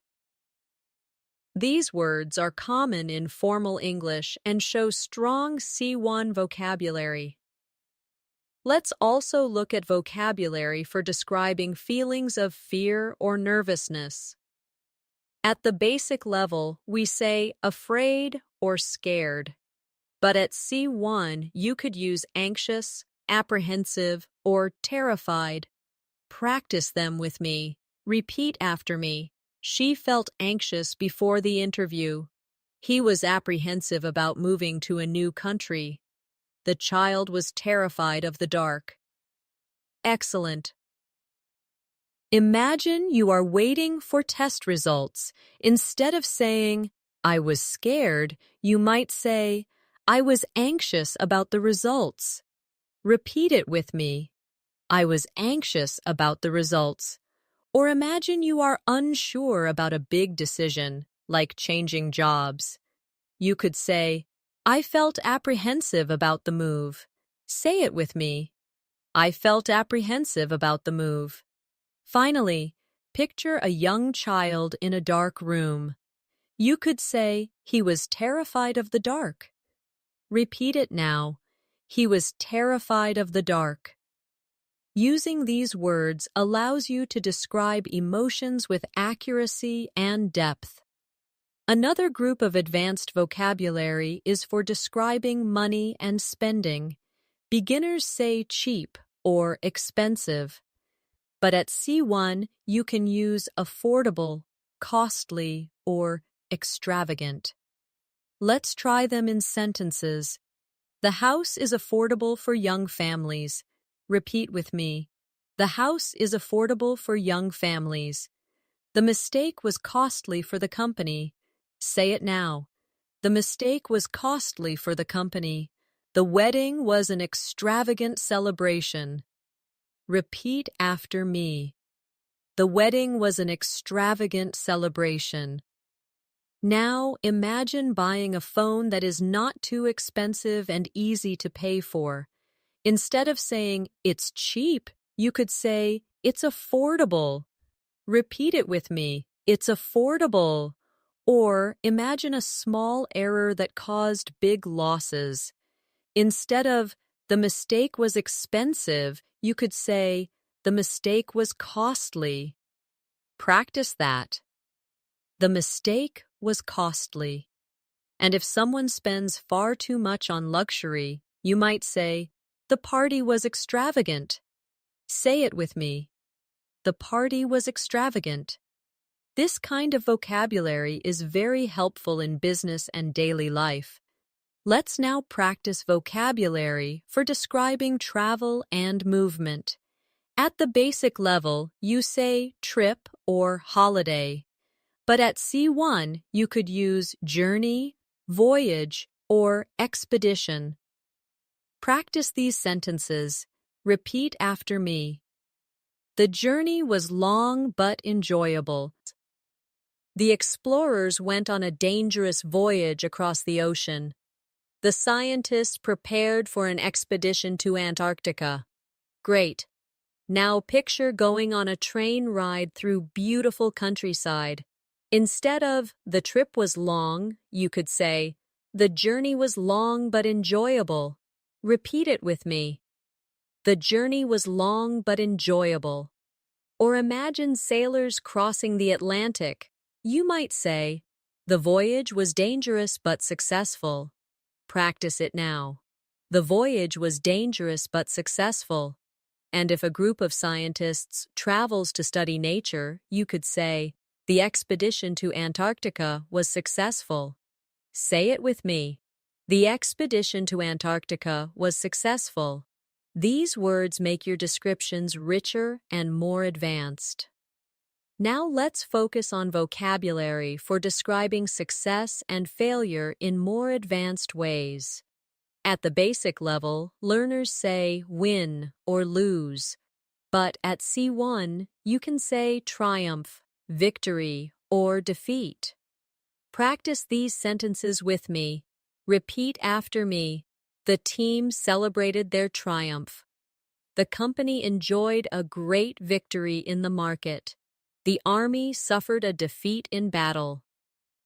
These words are common in formal English and show strong C1 vocabulary. Let's also look at vocabulary for describing feelings of fear or nervousness. At the basic level, we say afraid or scared. But at C1, you could use anxious, apprehensive, or terrified. Practice them with me. Repeat after me. She felt anxious before the interview. He was apprehensive about moving to a new country. The child was terrified of the dark. Excellent. Imagine you are waiting for test results. Instead of saying, I was scared, you might say, I was anxious about the results. Repeat it with me. I was anxious about the results. Or imagine you are unsure about a big decision, like changing jobs. You could say, I felt apprehensive about the move. Say it with me. I felt apprehensive about the move. Finally, picture a young child in a dark room. You could say, he was terrified of the dark. Repeat it now. He was terrified of the dark. Using these words allows you to describe emotions with accuracy and depth. Another group of advanced vocabulary is for describing money and spending. Beginners say cheap or expensive. But at C1, you can use affordable, costly, or extravagant. Let's try them in sentences. The house is affordable for young families. Repeat with me. The house is affordable for young families. The mistake was costly for the company. Say it now. The mistake was costly for the company. The wedding was an extravagant celebration. Repeat after me. The wedding was an extravagant celebration. Now imagine buying a phone that is not too expensive and easy to pay for. Instead of saying, it's cheap, you could say, it's affordable. Repeat it with me. It's affordable. Or imagine a small error that caused big losses. Instead of, the mistake was expensive, you could say, the mistake was costly. Practice that. The mistake was costly. And if someone spends far too much on luxury, you might say, the party was extravagant. Say it with me. The party was extravagant. This kind of vocabulary is very helpful in business and daily life. Let's now practice vocabulary for describing travel and movement. At the basic level, you say trip or holiday. But at C1, you could use journey, voyage, or expedition. Practice these sentences. Repeat after me. The journey was long but enjoyable. The explorers went on a dangerous voyage across the ocean. The scientists prepared for an expedition to Antarctica. Great. Now picture going on a train ride through beautiful countryside. Instead of, the trip was long, you could say, the journey was long but enjoyable. Repeat it with me. The journey was long but enjoyable. Or imagine sailors crossing the Atlantic. You might say, the voyage was dangerous but successful. Practice it now. The voyage was dangerous but successful. And if a group of scientists travels to study nature, you could say, the expedition to Antarctica was successful. Say it with me. The expedition to Antarctica was successful. These words make your descriptions richer and more advanced. Now let's focus on vocabulary for describing success and failure in more advanced ways. At the basic level, learners say win or lose. But at C1, you can say triumph, victory, or defeat. Practice these sentences with me. Repeat after me. The team celebrated their triumph. The company enjoyed a great victory in the market. The army suffered a defeat in battle.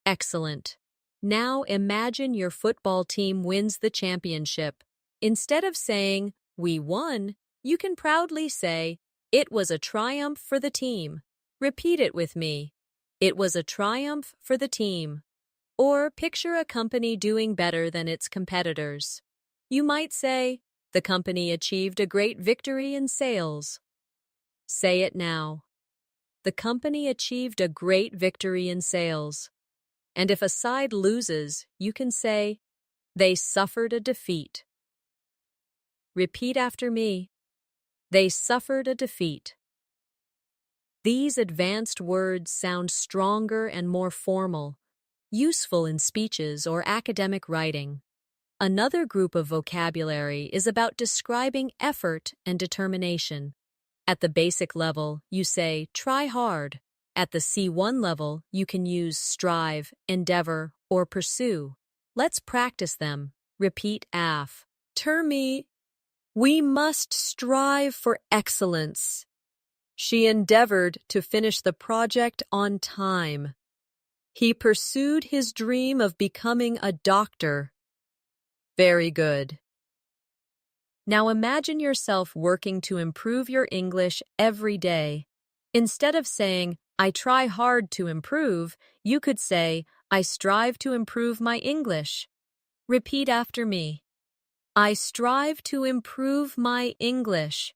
Excellent. Now imagine your football team wins the championship. Instead of saying, we won, you can proudly say, it was a triumph for the team. Repeat it with me. It was a triumph for the team. Or picture a company doing better than its competitors. You might say, the company achieved a great victory in sales. Say it now. The company achieved a great victory in sales. And if a side loses, you can say, they suffered a defeat. Repeat after me. They suffered a defeat. These advanced words sound stronger and more formal, useful in speeches or academic writing. Another group of vocabulary is about describing effort and determination. At the basic level, you say try hard. At the C1 level, you can use strive, endeavor, or pursue. Let's practice them. Repeat after me. We must strive for excellence. She endeavored to finish the project on time. He pursued his dream of becoming a doctor. Very good. Now imagine yourself working to improve your English every day. Instead of saying, I try hard to improve, you could say, I strive to improve my English. Repeat after me. I strive to improve my English.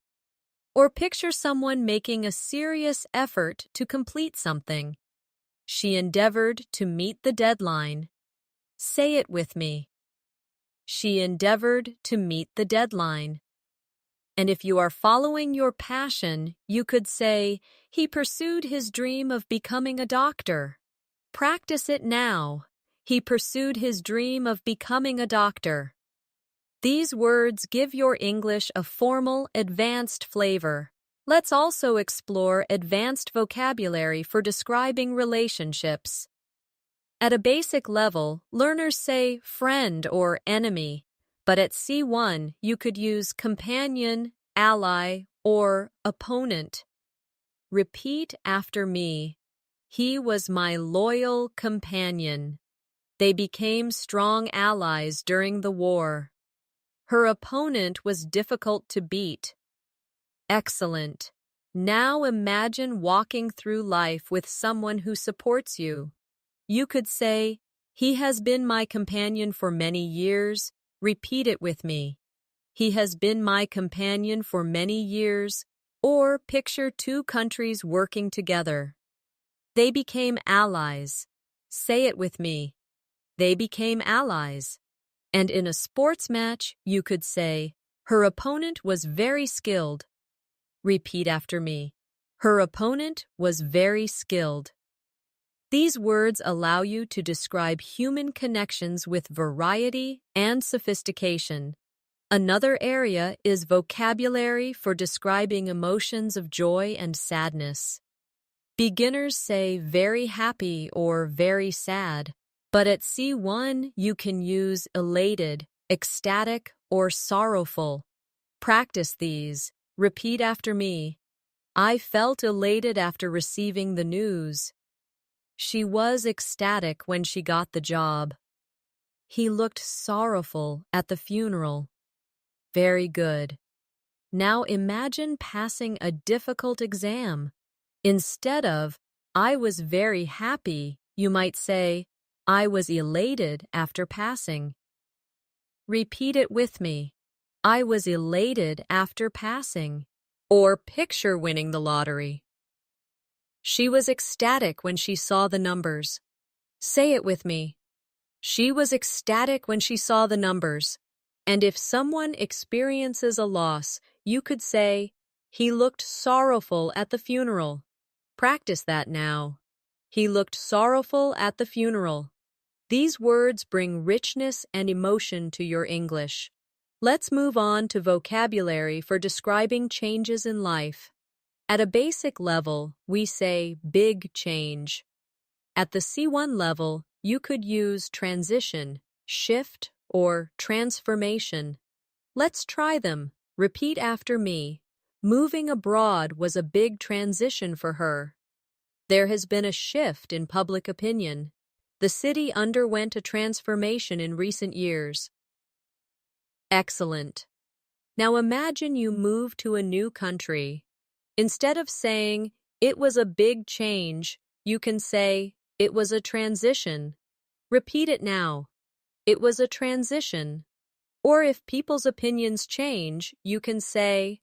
Or picture someone making a serious effort to complete something. She endeavored to meet the deadline. Say it with me. She endeavored to meet the deadline. And if you are following your passion, you could say, he pursued his dream of becoming a doctor. Practice it now. He pursued his dream of becoming a doctor. These words give your English a formal, advanced flavor. Let's also explore advanced vocabulary for describing relationships. At a basic level, learners say friend or enemy, but at C1, you could use companion, ally, or opponent. Repeat after me. He was my loyal companion. They became strong allies during the war. Her opponent was difficult to beat. Excellent. Now imagine walking through life with someone who supports you. You could say, he has been my companion for many years. Repeat it with me. He has been my companion for many years. Or picture two countries working together. They became allies. Say it with me. They became allies. And in a sports match, you could say, her opponent was very skilled. Repeat after me. Her opponent was very skilled. These words allow you to describe human connections with variety and sophistication. Another area is vocabulary for describing emotions of joy and sadness. Beginners say very happy or very sad, but at C1 you can use elated, ecstatic, or sorrowful. Practice these. Repeat after me. I felt elated after receiving the news. She was ecstatic when she got the job. He looked sorrowful at the funeral. Very good. Now imagine passing a difficult exam. Instead of, I was very happy, you might say, I was elated after passing. Repeat it with me. I was elated after passing. Or picture winning the lottery. She was ecstatic when she saw the numbers. Say it with me. She was ecstatic when she saw the numbers. And if someone experiences a loss, you could say, he looked sorrowful at the funeral. Practice that now. He looked sorrowful at the funeral. These words bring richness and emotion to your English. Let's move on to vocabulary for describing changes in life. At a basic level, we say big change. At the C1 level, you could use transition, shift, or transformation. Let's try them. Repeat after me. Moving abroad was a big transition for her. There has been a shift in public opinion. The city underwent a transformation in recent years. Excellent. Now imagine you move to a new country. Instead of saying, it was a big change, you can say, it was a transition. Repeat it now. It was a transition. Or if people's opinions change, you can say,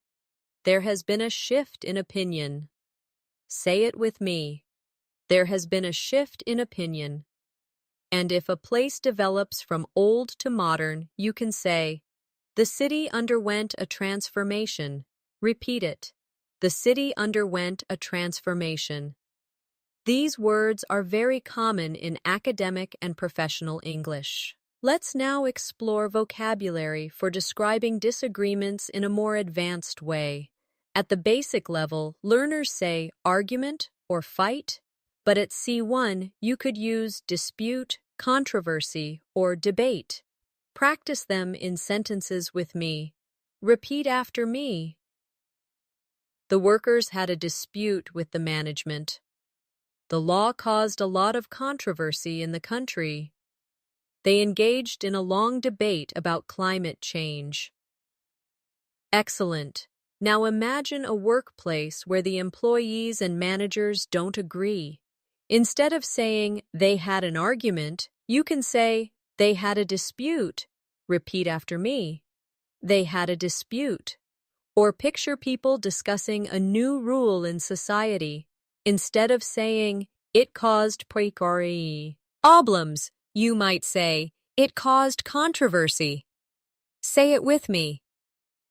there has been a shift in opinion. Say it with me. There has been a shift in opinion. And if a place develops from old to modern, you can say, the city underwent a transformation. Repeat it. The city underwent a transformation. These words are very common in academic and professional English. Let's now explore vocabulary for describing disagreements in a more advanced way. At the basic level, learners say argument or fight, but at C1 you could use dispute, controversy, or debate. Practice them in sentences with me. Repeat after me. The workers had a dispute with the management. The law caused a lot of controversy in the country. They engaged in a long debate about climate change. Excellent. Now imagine a workplace where the employees and managers don't agree. Instead of saying, they had an argument, you can say, they had a dispute. Repeat after me. They had a dispute. Or picture people discussing a new rule in society. Instead of saying, it caused problems, you might say, it caused controversy. Say it with me.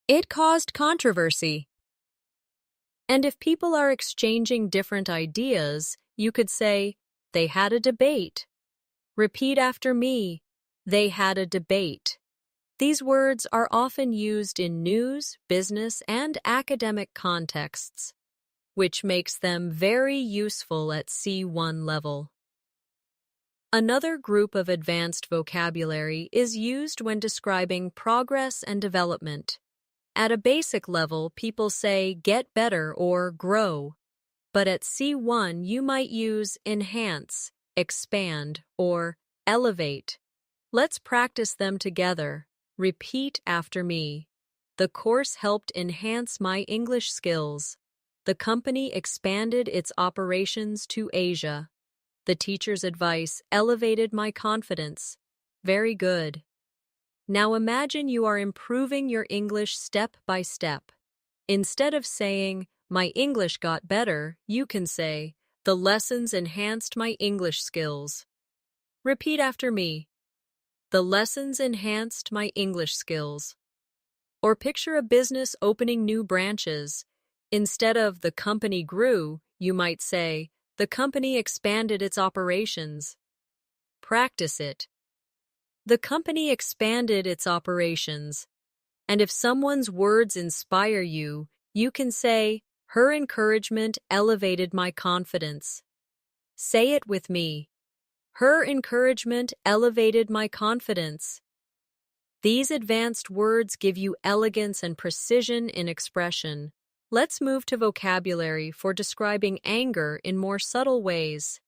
It caused controversy. And if people are exchanging different ideas, you could say, they had a debate. Repeat after me. They had a debate. These words are often used in news, business, and academic contexts, which makes them very useful at C1 level. Another group of advanced vocabulary is used when describing progress and development. At a basic level, people say get better or grow, but at C1 you might use enhance, expand, or elevate. Let's practice them together. Repeat after me. The course helped enhance my English skills. The company expanded its operations to Asia. The teacher's advice elevated my confidence. Very good. Now imagine you are improving your English step by step. Instead of saying, my English got better, you can say, the lessons enhanced my English skills. Repeat after me. The lessons enhanced my English skills. Or picture a business opening new branches. Instead of the company grew, you might say, the company expanded its operations. Practice it. The company expanded its operations. And if someone's words inspire you, you can say, her encouragement elevated my confidence. Say it with me. Her encouragement elevated my confidence. These advanced words give you elegance and precision in expression. Let's move to vocabulary for describing anger in more subtle ways.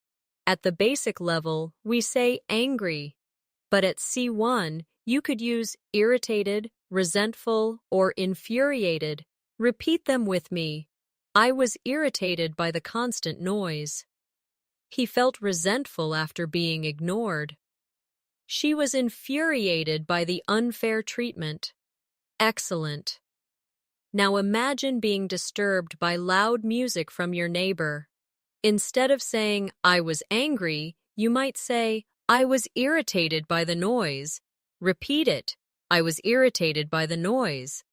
At the basic level, we say angry, but at C1, you could use irritated, resentful, or infuriated. Repeat them with me. I was irritated by the constant noise. He felt resentful after being ignored. She was infuriated by the unfair treatment. Excellent. Now imagine being disturbed by loud music from your neighbor. Instead of saying, I was angry, you might say, I was irritated by the noise. Repeat it. I was irritated by the noise.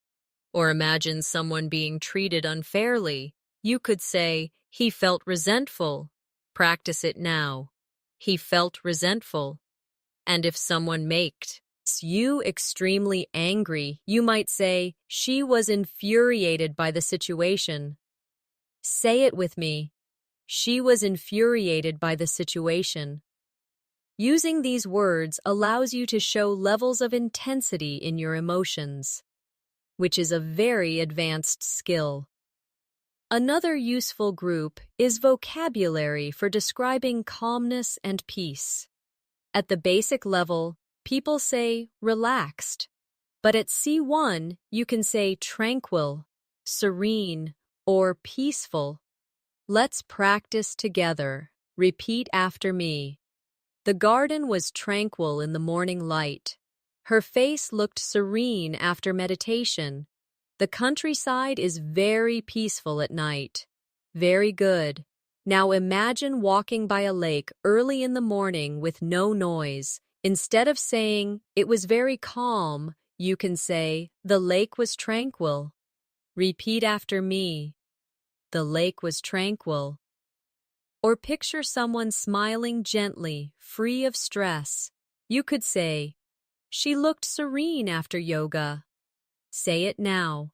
Or imagine someone being treated unfairly. You could say, he felt resentful. Practice it now. He felt resentful. And if someone makes you extremely angry, you might say, she was infuriated by the situation. Say it with me. She was infuriated by the situation. Using these words allows you to show levels of intensity in your emotions, which is a very advanced skill. Another useful group is vocabulary for describing calmness and peace. At the basic level, people say relaxed, but at C1, you can say tranquil, serene, or peaceful. Let's practice together. Repeat after me. The garden was tranquil in the morning light. Her face looked serene after meditation. The countryside is very peaceful at night. Very good. Now imagine walking by a lake early in the morning with no noise. Instead of saying, it was very calm, you can say, the lake was tranquil. Repeat after me. The lake was tranquil. Or picture someone smiling gently, free of stress. You could say, she looked serene after yoga. Say it now.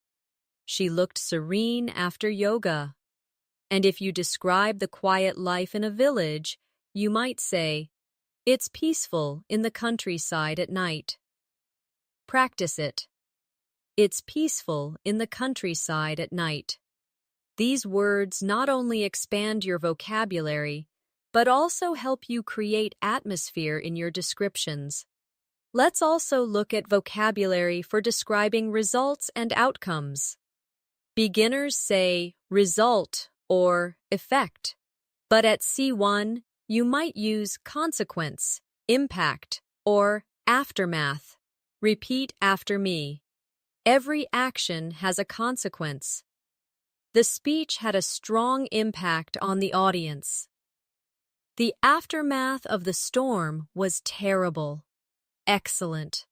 She looked serene after yoga. And if you describe the quiet life in a village, you might say, it's peaceful in the countryside at night. Practice it. It's peaceful in the countryside at night. These words not only expand your vocabulary, but also help you create atmosphere in your descriptions. Let's also look at vocabulary for describing results and outcomes. Beginners say result or effect, but at C1, you might use consequence, impact, or aftermath. Repeat after me. Every action has a consequence. The speech had a strong impact on the audience. The aftermath of the storm was terrible. Excellent.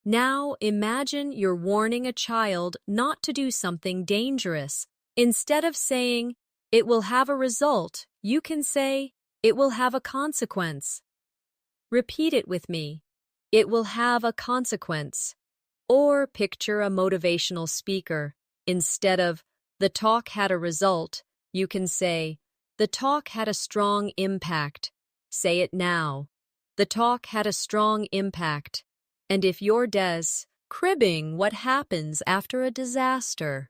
Now imagine you're warning a child not to do something dangerous. Instead of saying, it will have a result, you can say, it will have a consequence. Repeat it with me. It will have a consequence. Or picture a motivational speaker. Instead of, the talk had a result, you can say, the talk had a strong impact. Say it now. The talk had a strong impact. And if you're describing what happens after a disaster,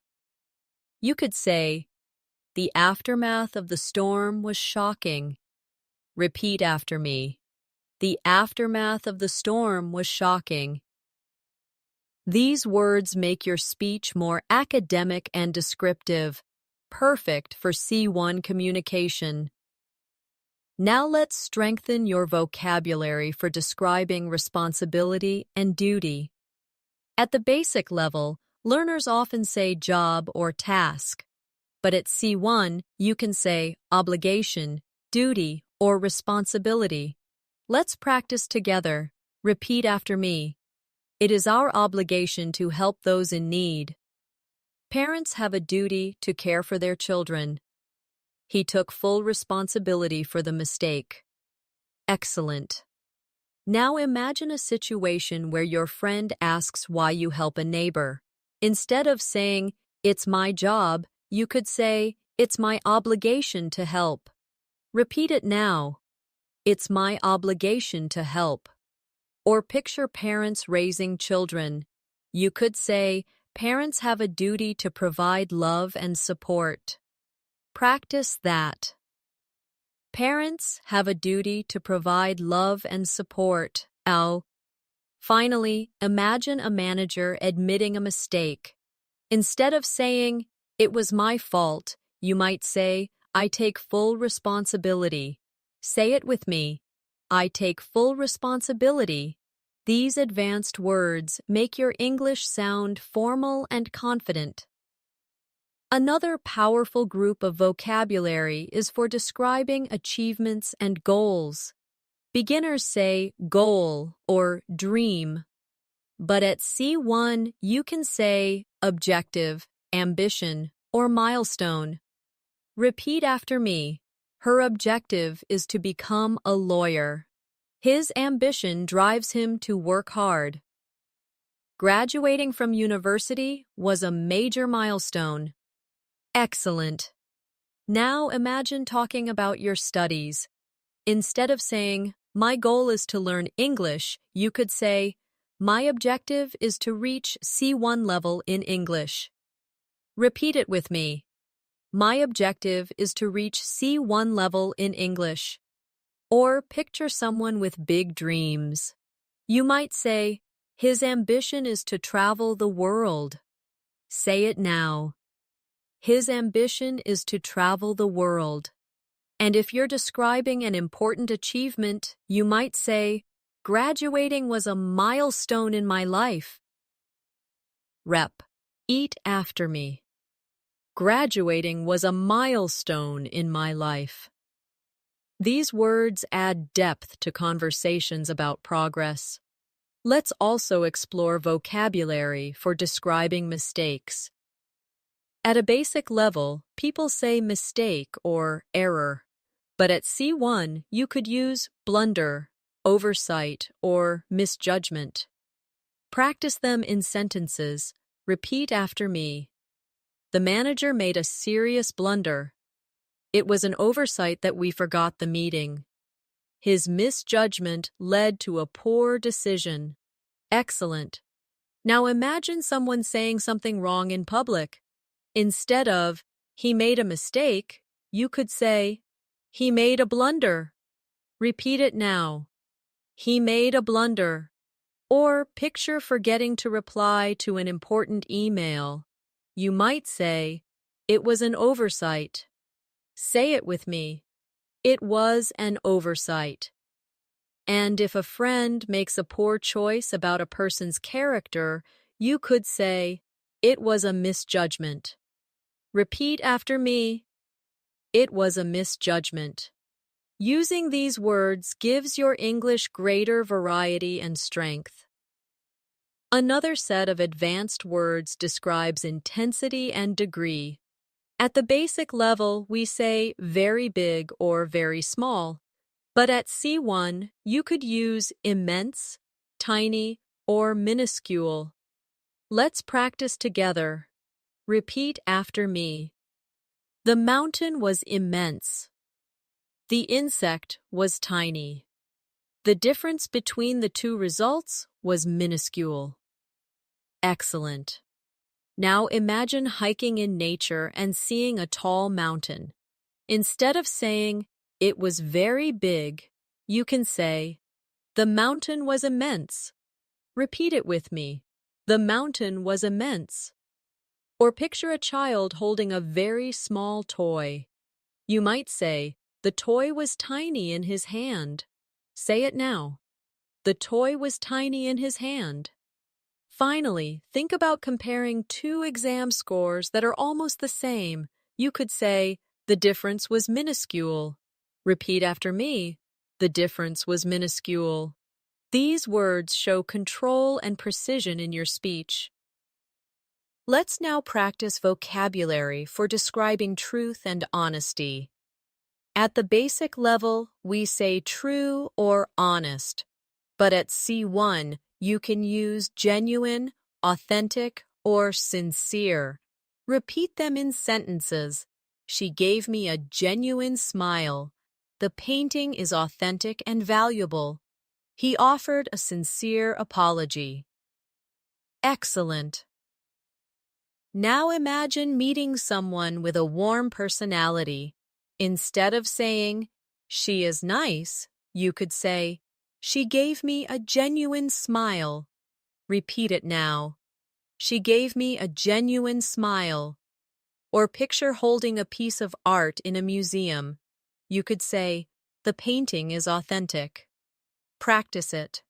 you could say, the aftermath of the storm was shocking. Repeat after me. The aftermath of the storm was shocking. These words make your speech more academic and descriptive, perfect for C1 communication. Now let's strengthen your vocabulary for describing responsibility and duty. At the basic level, learners often say job or task, but at C1, you can say obligation, duty, or responsibility. Let's practice together. Repeat after me. It is our obligation to help those in need. Parents have a duty to care for their children. He took full responsibility for the mistake. Excellent. Now imagine a situation where your friend asks why you help a neighbor. Instead of saying, "It's my job," you could say, "It's my obligation to help." Repeat it now. It's my obligation to help. Or picture parents raising children. You could say, "Parents have a duty to provide love and support." Practice that. Parents have a duty to provide love and support. Finally, imagine a manager admitting a mistake. Instead of saying, "It was my fault," you might say, "I take full responsibility." Say it with me. I take full responsibility. These advanced words make your English sound formal and confident. Another powerful group of vocabulary is for describing achievements and goals. Beginners say goal or dream, but at C1 you can say objective, ambition, or milestone. Repeat after me. Her objective is to become a lawyer. His ambition drives him to work hard. Graduating from university was a major milestone. Excellent. Now imagine talking about your studies. Instead of saying, "My goal is to learn English," you could say, "My objective is to reach C1 level in English." Repeat it with me. My objective is to reach C1 level in English. Or picture someone with big dreams. You might say, "His ambition is to travel the world." Say it now. His ambition is to travel the world. And if you're describing an important achievement, you might say, "Graduating was a milestone in my life." Rep. Eat after me. Graduating was a milestone in my life. These words add depth to conversations about progress. Let's also explore vocabulary for describing mistakes. At a basic level, people say mistake or error, but at C1 you could use blunder, oversight, or misjudgment. Practice them in sentences. Repeat after me. The manager made a serious blunder. It was an oversight that we forgot the meeting. His misjudgment led to a poor decision. Excellent. Now imagine someone saying something wrong in public. Instead of, "He made a mistake," you could say, "He made a blunder." Repeat it now. He made a blunder. Or picture forgetting to reply to an important email. You might say, "It was an oversight." Say it with me. It was an oversight. And if a friend makes a poor choice about a person's character, you could say, "It was a misjudgment." Repeat after me. It was a misjudgment. Using these words gives your English greater variety and strength. Another set of advanced words describes intensity and degree. At the basic level, we say very big or very small. But at C1, you could use immense, tiny, or minuscule. Let's practice together. Repeat after me. The mountain was immense. The insect was tiny. The difference between the two results was minuscule. Excellent. Now imagine hiking in nature and seeing a tall mountain. Instead of saying, "It was very big," you can say, "The mountain was immense." Repeat it with me. The mountain was immense. Or picture a child holding a very small toy. You might say, "The toy was tiny in his hand." Say it now. The toy was tiny in his hand. Finally, think about comparing two exam scores that are almost the same. You could say, "The difference was minuscule." Repeat after me. The difference was minuscule. These words show control and precision in your speech. Let's now practice vocabulary for describing truth and honesty. At the basic level, we say true or honest, but at C1, you can use genuine, authentic, or sincere. Repeat them in sentences. She gave me a genuine smile. The painting is authentic and valuable. He offered a sincere apology. Excellent. Now imagine meeting someone with a warm personality. Instead of saying, "She is nice," you could say, "She gave me a genuine smile." Repeat it now. She gave me a genuine smile. Or picture holding a piece of art in a museum. You could say, "The painting is authentic." Practice it.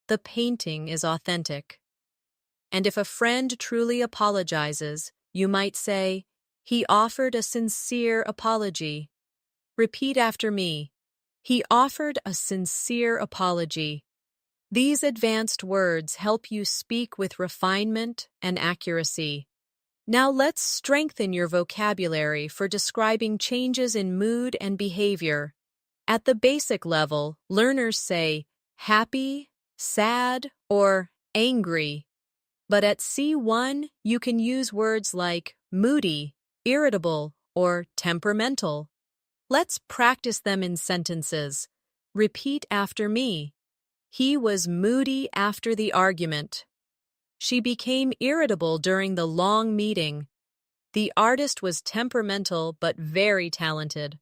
The painting is authentic. And if a friend truly apologizes, you might say, "He offered a sincere apology." Repeat after me. He offered a sincere apology. These advanced words help you speak with refinement and accuracy. Now let's strengthen your vocabulary for describing changes in mood and behavior. At the basic level, learners say happy, sad, or angry. But at C1, you can use words like moody, irritable, or temperamental. Let's practice them in sentences. Repeat after me. He was moody after the argument. She became irritable during the long meeting. The artist was temperamental but very talented.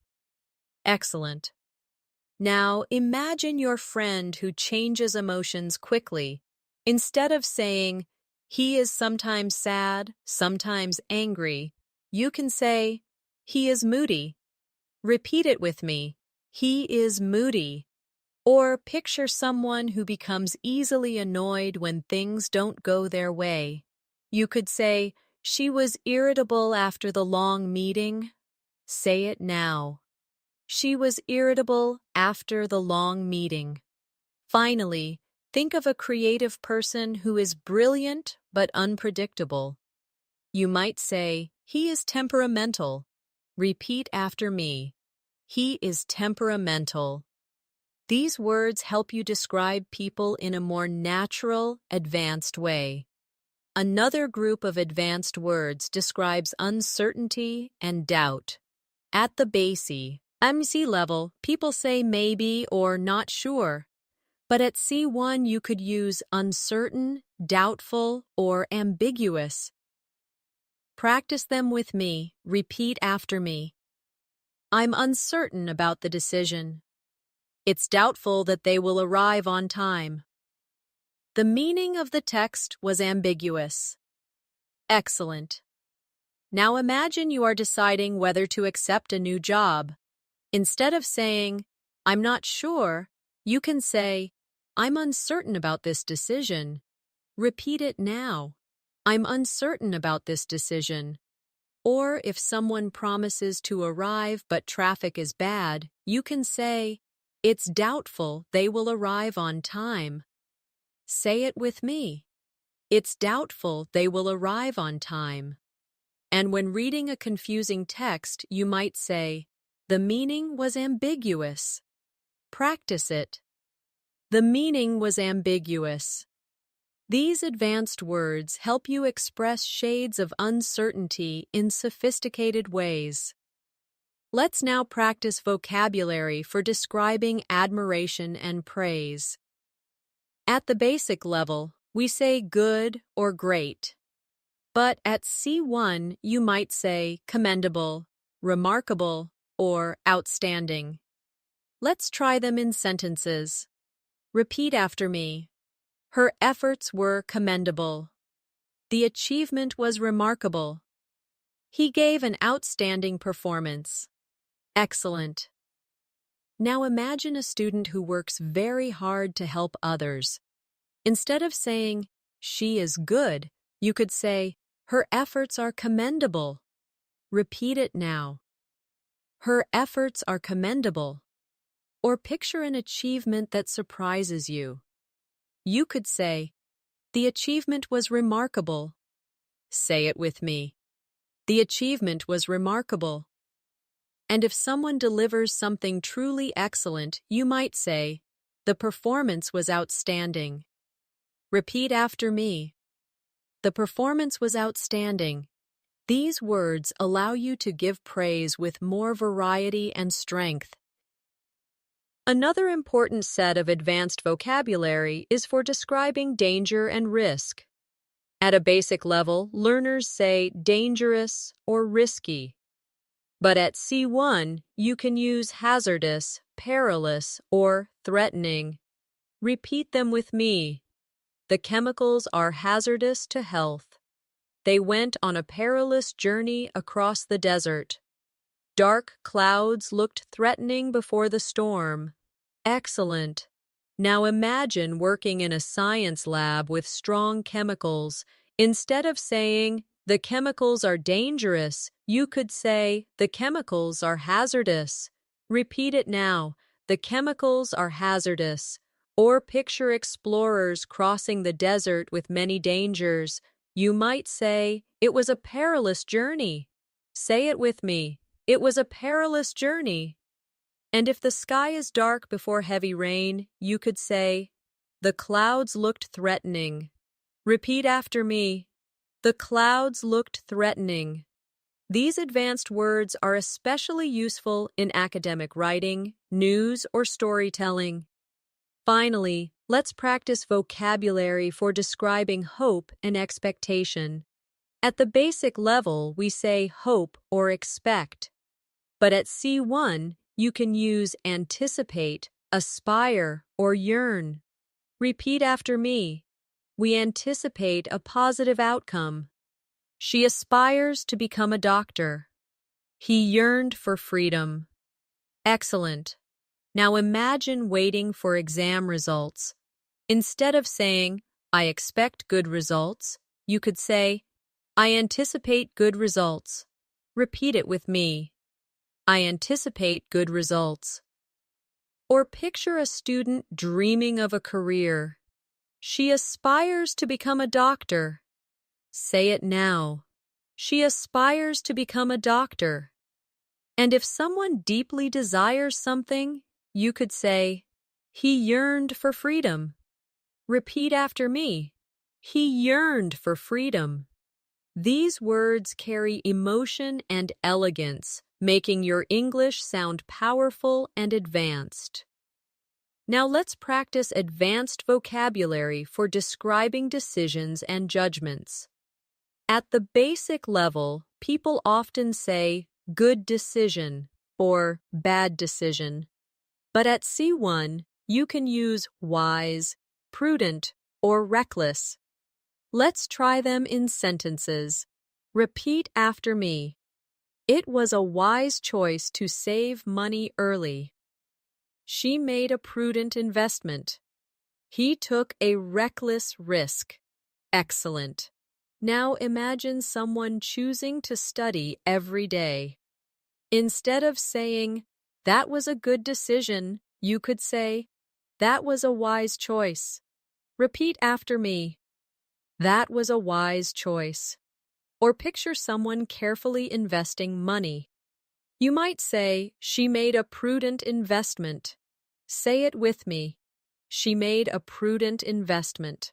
Excellent. Now imagine your friend who changes emotions quickly. Instead of saying, "He is sometimes sad, sometimes angry," you can say, "He is moody." Repeat it with me. He is moody. Or picture someone who becomes easily annoyed when things don't go their way. You could say, "She was irritable after the long meeting." Say it now. She was irritable after the long meeting. Finally, think of a creative person who is brilliant but unpredictable. You might say, "He is temperamental." Repeat after me. He is temperamental. These words help you describe people in a more natural, advanced way. Another group of advanced words describes uncertainty and doubt. At the basic MC level, people say maybe or not sure. But at C1, you could use uncertain, doubtful, or ambiguous. Practice them with me. Repeat after me. I'm uncertain about the decision. It's doubtful that they will arrive on time. The meaning of the text was ambiguous. Excellent. Now imagine you are deciding whether to accept a new job. Instead of saying, "I'm not sure," you can say, "I'm uncertain about this decision." Repeat it now. I'm uncertain about this decision. Or if someone promises to arrive but traffic is bad, you can say, "It's doubtful they will arrive on time." Say it with me. It's doubtful they will arrive on time. And when reading a confusing text, you might say, "The meaning was ambiguous." Practice it. The meaning was ambiguous. These advanced words help you express shades of uncertainty in sophisticated ways. Let's now practice vocabulary for describing admiration and praise. At the basic level, we say good or great. But at C1, you might say commendable, remarkable, or outstanding. Let's try them in sentences. Repeat after me. Her efforts were commendable. The achievement was remarkable. He gave an outstanding performance. Excellent. Now imagine a student who works very hard to help others. Instead of saying, "She is good," you could say, "Her efforts are commendable." Repeat it now. Her efforts are commendable. Or picture an achievement that surprises you. you could say, the achievement was remarkable. Say it with me. The achievement was remarkable. And if someone delivers something truly excellent, you might say, the performance was outstanding. Repeat after me. The performance was outstanding. These words allow you to give praise with more variety and strength. Another important set of advanced vocabulary is for describing danger and risk. At a basic level, learners say dangerous or risky. But at C1, you can use hazardous, perilous, or threatening. Repeat them with me. The chemicals are hazardous to health. They went on a perilous journey across the desert. Dark clouds looked threatening before the storm. Excellent. Now imagine working in a science lab with strong chemicals. Instead of saying, the chemicals are dangerous, you could say, the chemicals are hazardous. Repeat it now. The chemicals are hazardous. Or picture explorers crossing the desert with many dangers. You might say, it was a perilous journey. Say it with me. It was a perilous journey. And if the sky is dark before heavy rain, you could say, the clouds looked threatening. Repeat after me. The clouds looked threatening. These advanced words are especially useful in academic writing, news, or storytelling. Finally, let's practice vocabulary for describing hope and expectation. At the basic level, we say hope or expect. But at C1, you can use anticipate, aspire, or yearn. Repeat after me. We anticipate a positive outcome. She aspires to become a doctor. He yearned for freedom. Excellent. Now imagine waiting for exam results. Instead of saying, I expect good results, you could say, I anticipate good results. Repeat it with me. I anticipate good results. Or picture a student dreaming of a career. She aspires to become a doctor. Say it now. She aspires to become a doctor. And if someone deeply desires something, you could say, he yearned for freedom. Repeat after me. He yearned for freedom. These words carry emotion and elegance, making your English sound powerful and advanced. Now let's practice advanced vocabulary for describing decisions and judgments. At the basic level, people often say good decision or bad decision. But at C1, you can use wise, prudent, or reckless. Let's try them in sentences. Repeat after me. It was a wise choice to save money early. She made a prudent investment. He took a reckless risk. Excellent. Now imagine someone choosing to study every day. Instead of saying, that was a good decision, you could say, that was a wise choice. Repeat after me. That was a wise choice. Or picture someone carefully investing money. You might say, she made a prudent investment. Say it with me. She made a prudent investment.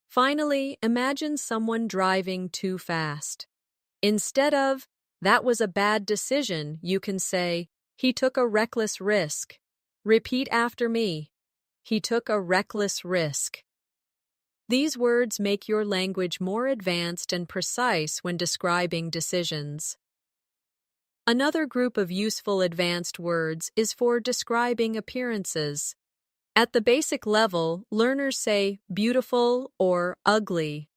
Finally, imagine someone driving too fast. Instead of, that was a bad decision, you can say, he took a reckless risk. Repeat after me. He took a reckless risk. These words make your language more advanced and precise when describing decisions. Another group of useful advanced words is for describing appearances. At the basic level, learners say beautiful or ugly.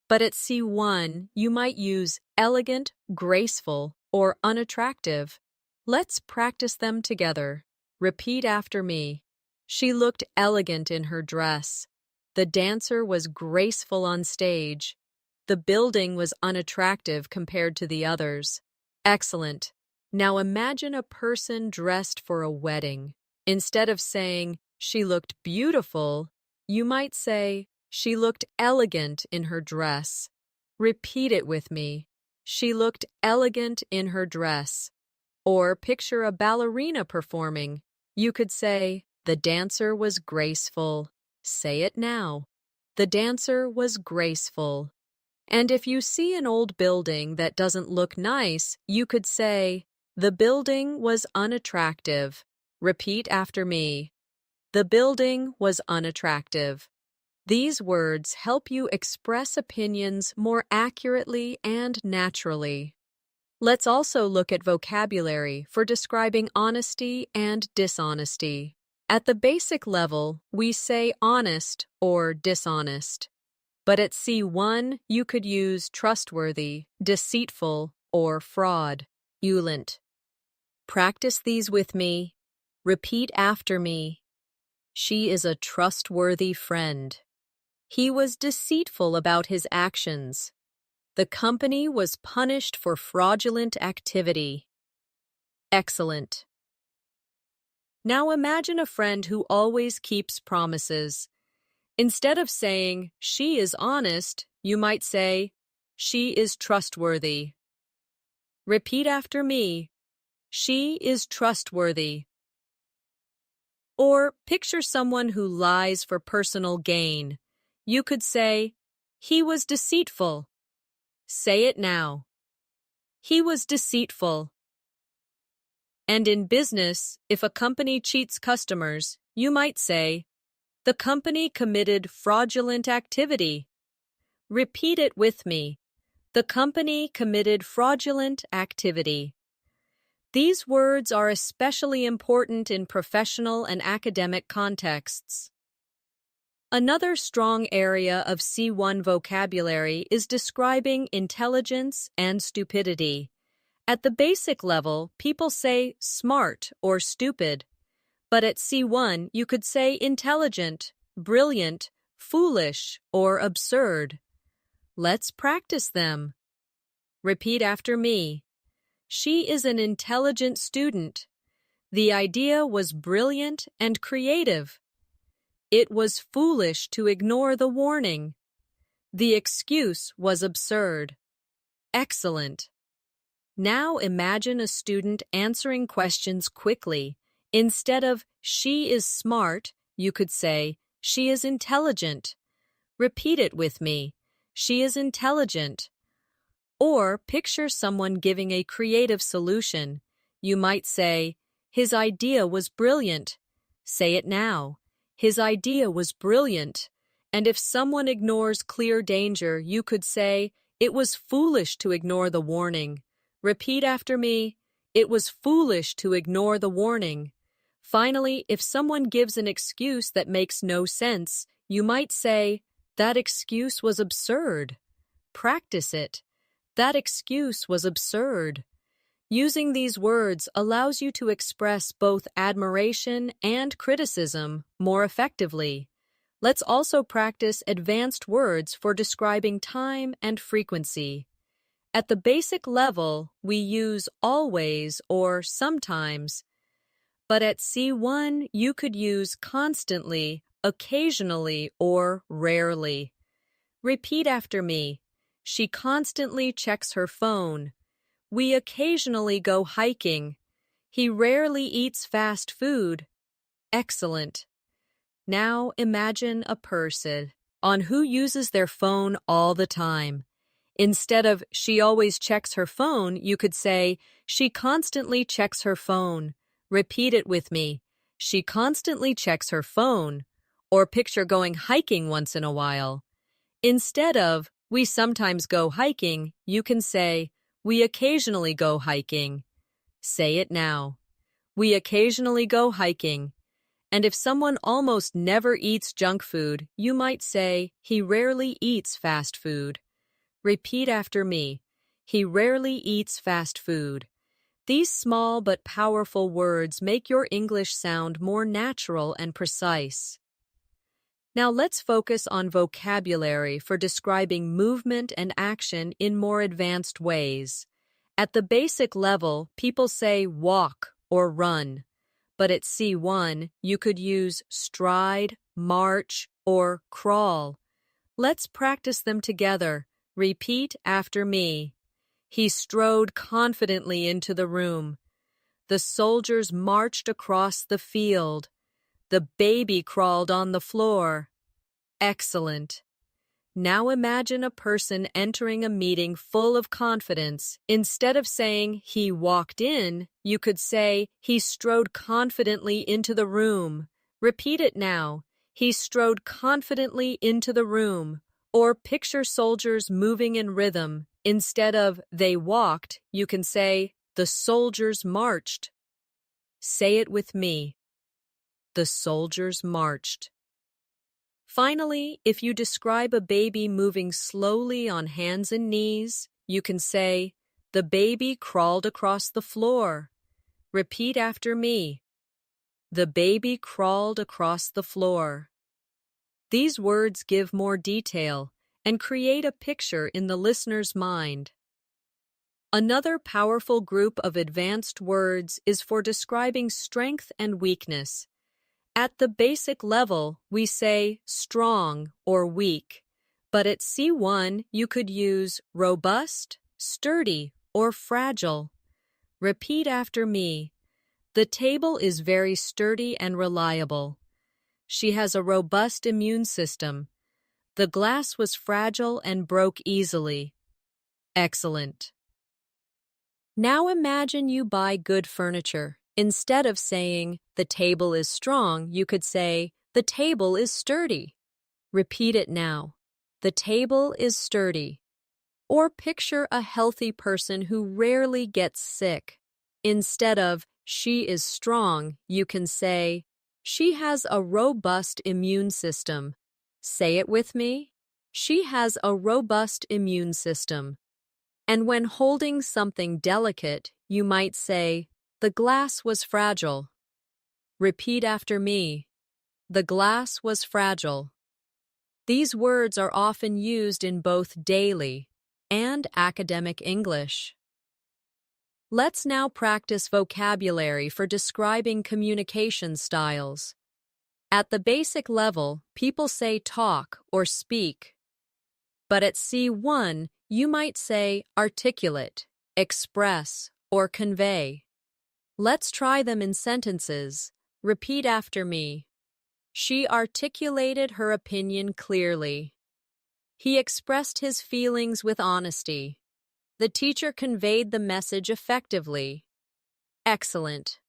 But at C1, you might use elegant, graceful, or unattractive. Let's practice them together. Repeat after me. She looked elegant in her dress. The dancer was graceful on stage. The building was unattractive compared to the others. Excellent. Now imagine a person dressed for a wedding. Instead of saying, she looked beautiful, You might say, she looked elegant in her dress. Repeat it with me. She looked elegant in her dress. Or picture a ballerina performing. You could say, the dancer was graceful. Say it now. The dancer was graceful. And if you see an old building that doesn't look nice, you could say, the building was unattractive. Repeat after me. The building was unattractive. These words help you express opinions more accurately and naturally. Let's also look at vocabulary for describing honesty and dishonesty. At the basic level, we say honest or dishonest. But at C1, you could use trustworthy, deceitful, or fraudulent. Practice these with me. Repeat after me. She is a trustworthy friend. He was deceitful about his actions. The company was punished for fraudulent activity. Excellent. Now imagine a friend who always keeps promises. Instead of saying, she is honest, you might say, she is trustworthy. Repeat after me. She is trustworthy. Or picture someone who lies for personal gain. You could say, he was deceitful. Say it now. He was deceitful. And in business, if a company cheats customers, you might say, the company committed fraudulent activity. Repeat it with me. The company committed fraudulent activity. These words are especially important in professional and academic contexts. Another strong area of C1 vocabulary is describing intelligence and stupidity. At the basic level, people say smart or stupid. But at C1, you could say intelligent, brilliant, foolish, or absurd. Let's practice them. Repeat after me. She is an intelligent student. The idea was brilliant and creative. It was foolish to ignore the warning. The excuse was absurd. Excellent. Now imagine a student answering questions quickly. Instead of, she is smart, you could say, she is intelligent. Repeat it with me. She is intelligent. Or picture someone giving a creative solution. You might say, his idea was brilliant. Say it now. His idea was brilliant. And if someone ignores clear danger, you could say, it was foolish to ignore the warning. Repeat after me. It was foolish to ignore the warning. Finally, if someone gives an excuse that makes no sense, you might say, that excuse was absurd. Practice it. That excuse was absurd. Using these words allows you to express both admiration and criticism more effectively. Let's also practice advanced words for describing time and frequency. At the basic level, we use always or sometimes. But at C1, you could use constantly, occasionally, or rarely. Repeat after me. She constantly checks her phone. We occasionally go hiking. He rarely eats fast food. Excellent. Now imagine a person on who uses their phone all the time. Instead of she always checks her phone, you could say she constantly checks her phone. Repeat it with me. She constantly checks her phone. Or picture going hiking once in a while. Instead of we sometimes go hiking, you can say we occasionally go hiking. Say it now. We occasionally go hiking. And if someone almost never eats junk food, you might say he rarely eats fast food. Repeat after me. He rarely eats fast food. These small but powerful words make your English sound more natural and precise. Now let's focus on vocabulary for describing movement and action in more advanced ways. At the basic level, people say walk or run. But at C1, you could use stride, march, or crawl. Let's practice them together. Repeat after me. He strode confidently into the room. The soldiers marched across the field. The baby crawled on the floor. Excellent. Now imagine a person entering a meeting full of confidence. Instead of saying he walked in, you could say he strode confidently into the room. Repeat it now. He strode confidently into the room. Or picture soldiers moving in rhythm. Instead of they walked, you can say the soldiers marched. Say it with me. The soldiers marched. Finally, if you describe a baby moving slowly on hands and knees, you can say, the baby crawled across the floor. Repeat after me. The baby crawled across the floor. These words give more detail and create a picture in the listener's mind. Another powerful group of advanced words is for describing strength and weakness. At the basic level, we say strong or weak, but at C1, you could use robust, sturdy, or fragile. Repeat after me. The table is very sturdy and reliable. She has a robust immune system. The glass was fragile and broke easily. Excellent. Now imagine you buy good furniture. Instead of saying, the table is strong, you could say, the table is sturdy. Repeat it now. The table is sturdy. Or picture a healthy person who rarely gets sick. Instead of, she is strong, you can say, she has a robust immune system. Say it with me. She has a robust immune system. And when holding something delicate, you might say, the glass was fragile. Repeat after me. The glass was fragile. These words are often used in both daily and academic English. Let's now practice vocabulary for describing communication styles. At the basic level, people say talk or speak. But at C1, you might say articulate, express, or convey. Let's try them in sentences. Repeat after me. She articulated her opinion clearly. He expressed his feelings with honesty. The teacher conveyed the message effectively. Excellent.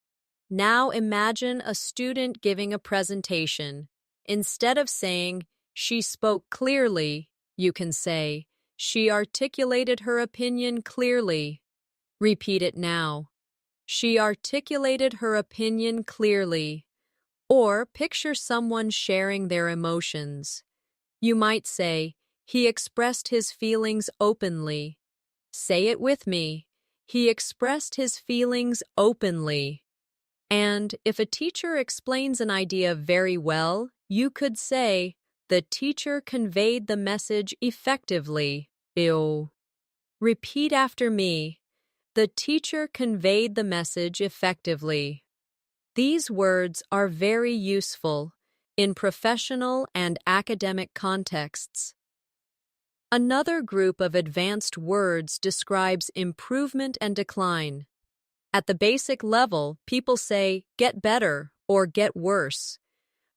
Now imagine a student giving a presentation. Instead of saying, she spoke clearly, you can say, she articulated her opinion clearly. Repeat it now. She articulated her opinion clearly. Or picture someone sharing their emotions. You might say, he expressed his feelings openly. Say it with me. He expressed his feelings openly. And if a teacher explains an idea very well, you could say, the teacher conveyed the message effectively. Ew. Repeat after me. The teacher conveyed the message effectively. These words are very useful in professional and academic contexts. Another group of advanced words describes improvement and decline. At the basic level, people say get better or get worse.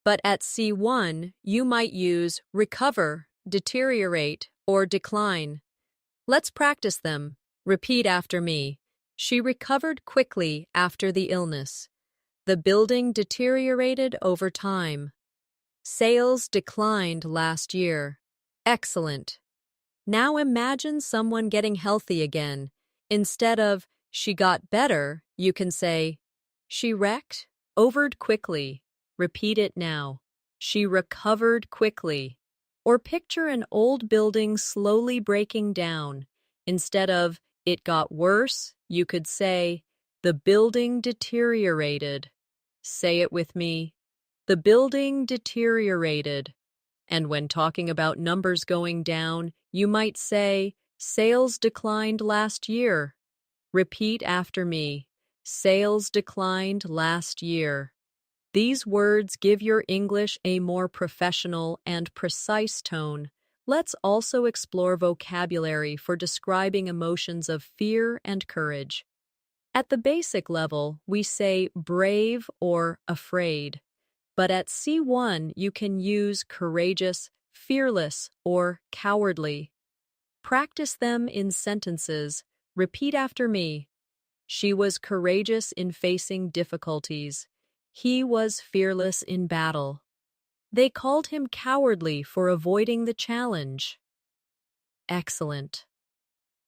But at C1, you might use recover, deteriorate, or decline. Let's practice them. Repeat after me. She recovered quickly after the illness. The building deteriorated over time. Sales declined last year. Excellent. Now imagine someone getting healthy again. Instead of, she got better, you can say, she recovered quickly. Repeat it now. She recovered quickly. Or picture an old building slowly breaking down. Instead of, it got worse, you could say, the building deteriorated. Say it with me. The building deteriorated. And when talking about numbers going down, you might say, sales declined last year. Repeat after me. Sales declined last year. These words give your English a more professional and precise tone. Let's also explore vocabulary for describing emotions of fear and courage. At the basic level, we say brave or afraid, but at C1, you can use courageous, fearless, or cowardly. Practice them in sentences. Repeat after me. She was courageous in facing difficulties. He was fearless in battle. They called him cowardly for avoiding the challenge. Excellent.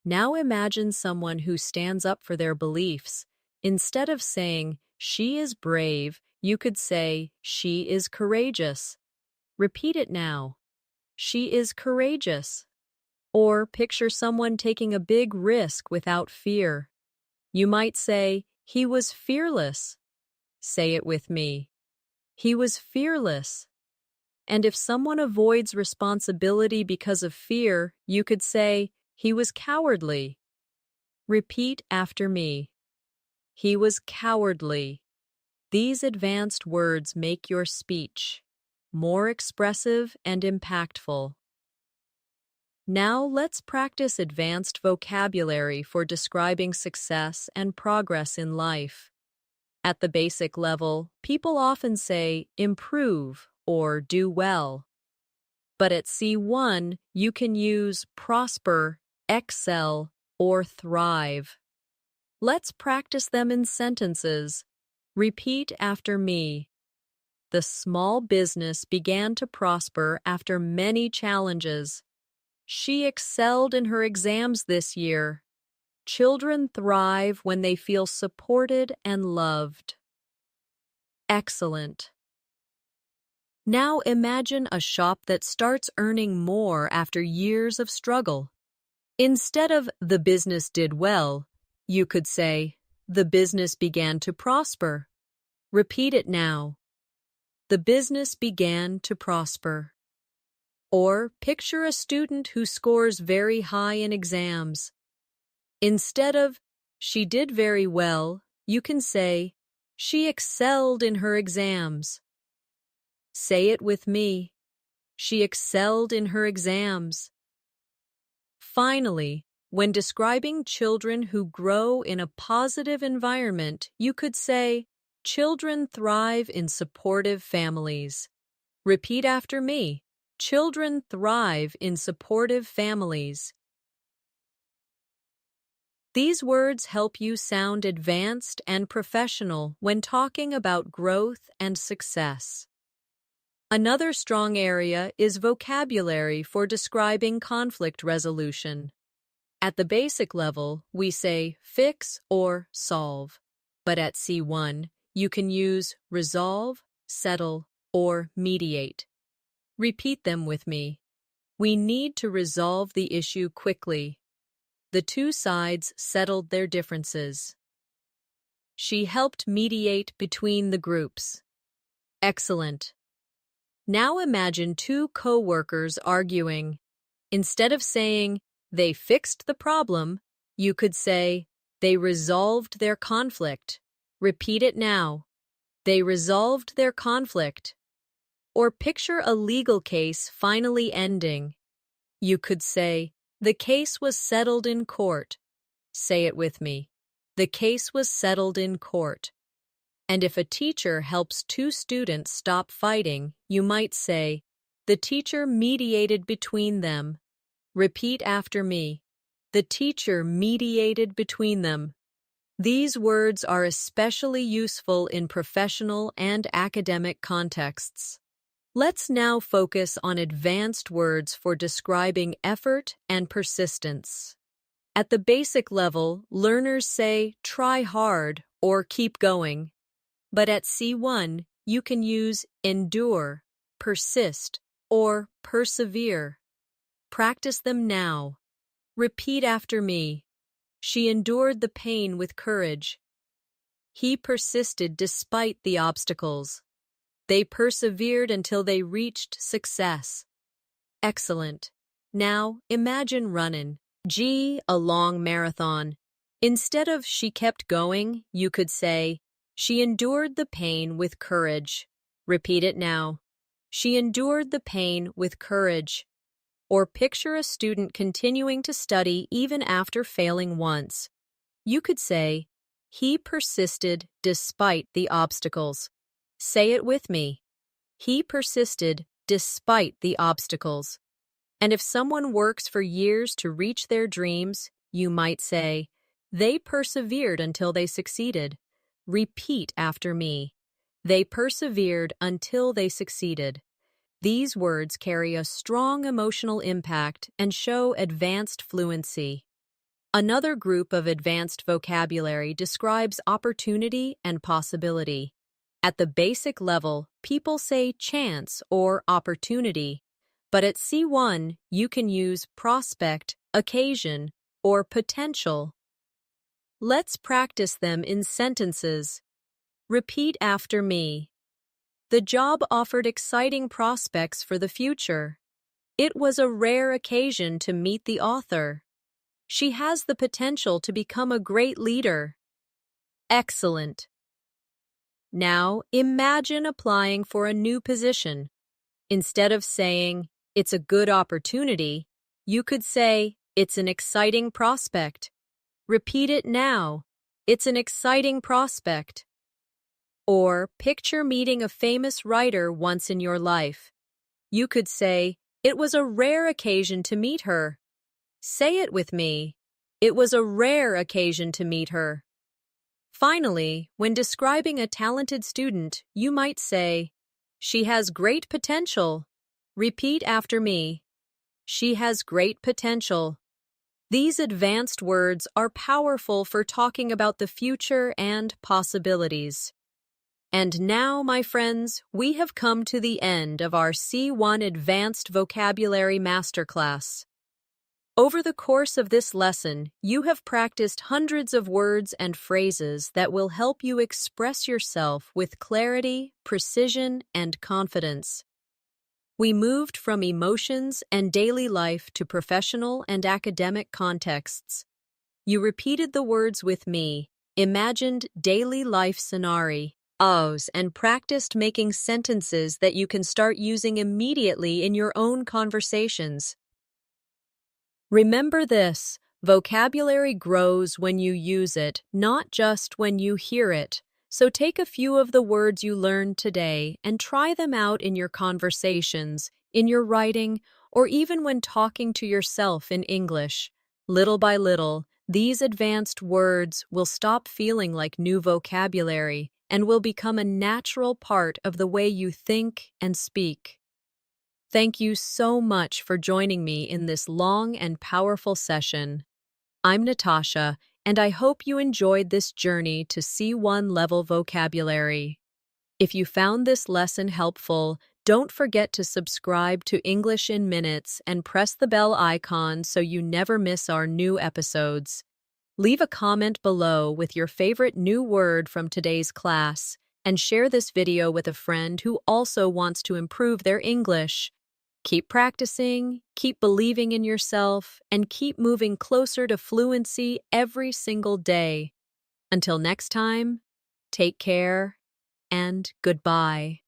Now imagine someone who stands up for their beliefs. Instead of saying, she is brave, you could say, she is courageous. Repeat it now. She is courageous. Or picture someone taking a big risk without fear. You might say, he was fearless. Say it with me. He was fearless. And if someone avoids responsibility because of fear, you could say, he was cowardly. Repeat after me. He was cowardly. These advanced words make your speech more expressive and impactful. Now let's practice advanced vocabulary for describing success and progress in life. At the basic level, people often say improve or do well. But at C1, you can use prosper, excel, or thrive. Let's practice them in sentences. Repeat after me. The small business began to prosper after many challenges. She excelled in her exams this year. Children thrive when they feel supported and loved. Excellent. Now imagine a shop that starts earning more after years of struggle. Instead of the business did well, you could say, the business began to prosper. Repeat it now. The business began to prosper. Or picture a student who scores very high in exams. Instead of, she did very well, you can say, she excelled in her exams. Say it with me. She excelled in her exams. Finally, when describing children who grow in a positive environment, you could say, children thrive in supportive families. Repeat after me. Children thrive in supportive families. These words help you sound advanced and professional when talking about growth and success. Another strong area is vocabulary for describing conflict resolution. At the basic level, we say fix or solve, but at C1, you can use resolve, settle, or mediate. Repeat them with me. We need to resolve the issue quickly. The two sides settled their differences. She helped mediate between the groups. Excellent. Now imagine two co-workers arguing. Instead of saying, they fixed the problem, you could say, they resolved their conflict. Repeat it now. They resolved their conflict. Or picture a legal case finally ending. You could say, the case was settled in court. Say it with me. The case was settled in court. And if a teacher helps two students stop fighting, you might say, the teacher mediated between them. Repeat after me. The teacher mediated between them. These words are especially useful in professional and academic contexts. Let's now focus on advanced words for describing effort and persistence. At the basic level, learners say try hard or keep going. But at C1, you can use endure, persist, or persevere. Practice them now. Repeat after me. She endured the pain with courage. He persisted despite the obstacles. They persevered until they reached success. Excellent. Now, imagine running. A long marathon. Instead of she kept going, you could say, She endured the pain with courage. Repeat it now. She endured the pain with courage. Or picture a student continuing to study even after failing once. You could say, he persisted despite the obstacles. Say it with me. He persisted despite the obstacles. And if someone works for years to reach their dreams, you might say, they persevered until they succeeded. Repeat after me. They persevered until they succeeded. These words carry a strong emotional impact and show advanced fluency. Another group of advanced vocabulary describes opportunity and possibility. At the basic level, people say chance or opportunity, but at C1, you can use prospect, occasion, or potential. Let's practice them in sentences. Repeat after me. The job offered exciting prospects for the future. It was a rare occasion to meet the author. She has the potential to become a great leader. Excellent. Now, imagine applying for a new position. Instead of saying, it's a good opportunity, you could say, it's an exciting prospect. Repeat it now. It's an exciting prospect. Or picture meeting a famous writer once in your life. You could say, it was a rare occasion to meet her. Say it with me. It was a rare occasion to meet her. Finally, when describing a talented student, you might say, she has great potential. Repeat after me. She has great potential. These advanced words are powerful for talking about the future and possibilities. And now, my friends, we have come to the end of our C1 Advanced Vocabulary Masterclass. Over the course of this lesson, you have practiced hundreds of words and phrases that will help you express yourself with clarity, precision, and confidence. We moved from emotions and daily life to professional and academic contexts. You repeated the words with me, imagined daily life scenarios, and practiced making sentences that you can start using immediately in your own conversations. Remember this, vocabulary grows when you use it, not just when you hear it. So take a few of the words you learned today and try them out in your conversations, in your writing, or even when talking to yourself in English. Little by little, these advanced words will stop feeling like new vocabulary and will become a natural part of the way you think and speak. Thank you so much for joining me in this long and powerful session. I'm Natasha, and I hope you enjoyed this journey to C1 level vocabulary. If you found this lesson helpful, don't forget to subscribe to English in Minutes and press the bell icon so you never miss our new episodes. Leave a comment below with your favorite new word from today's class, and share this video with a friend who also wants to improve their English. Keep practicing, keep believing in yourself, and keep moving closer to fluency every single day. Until next time, take care and goodbye.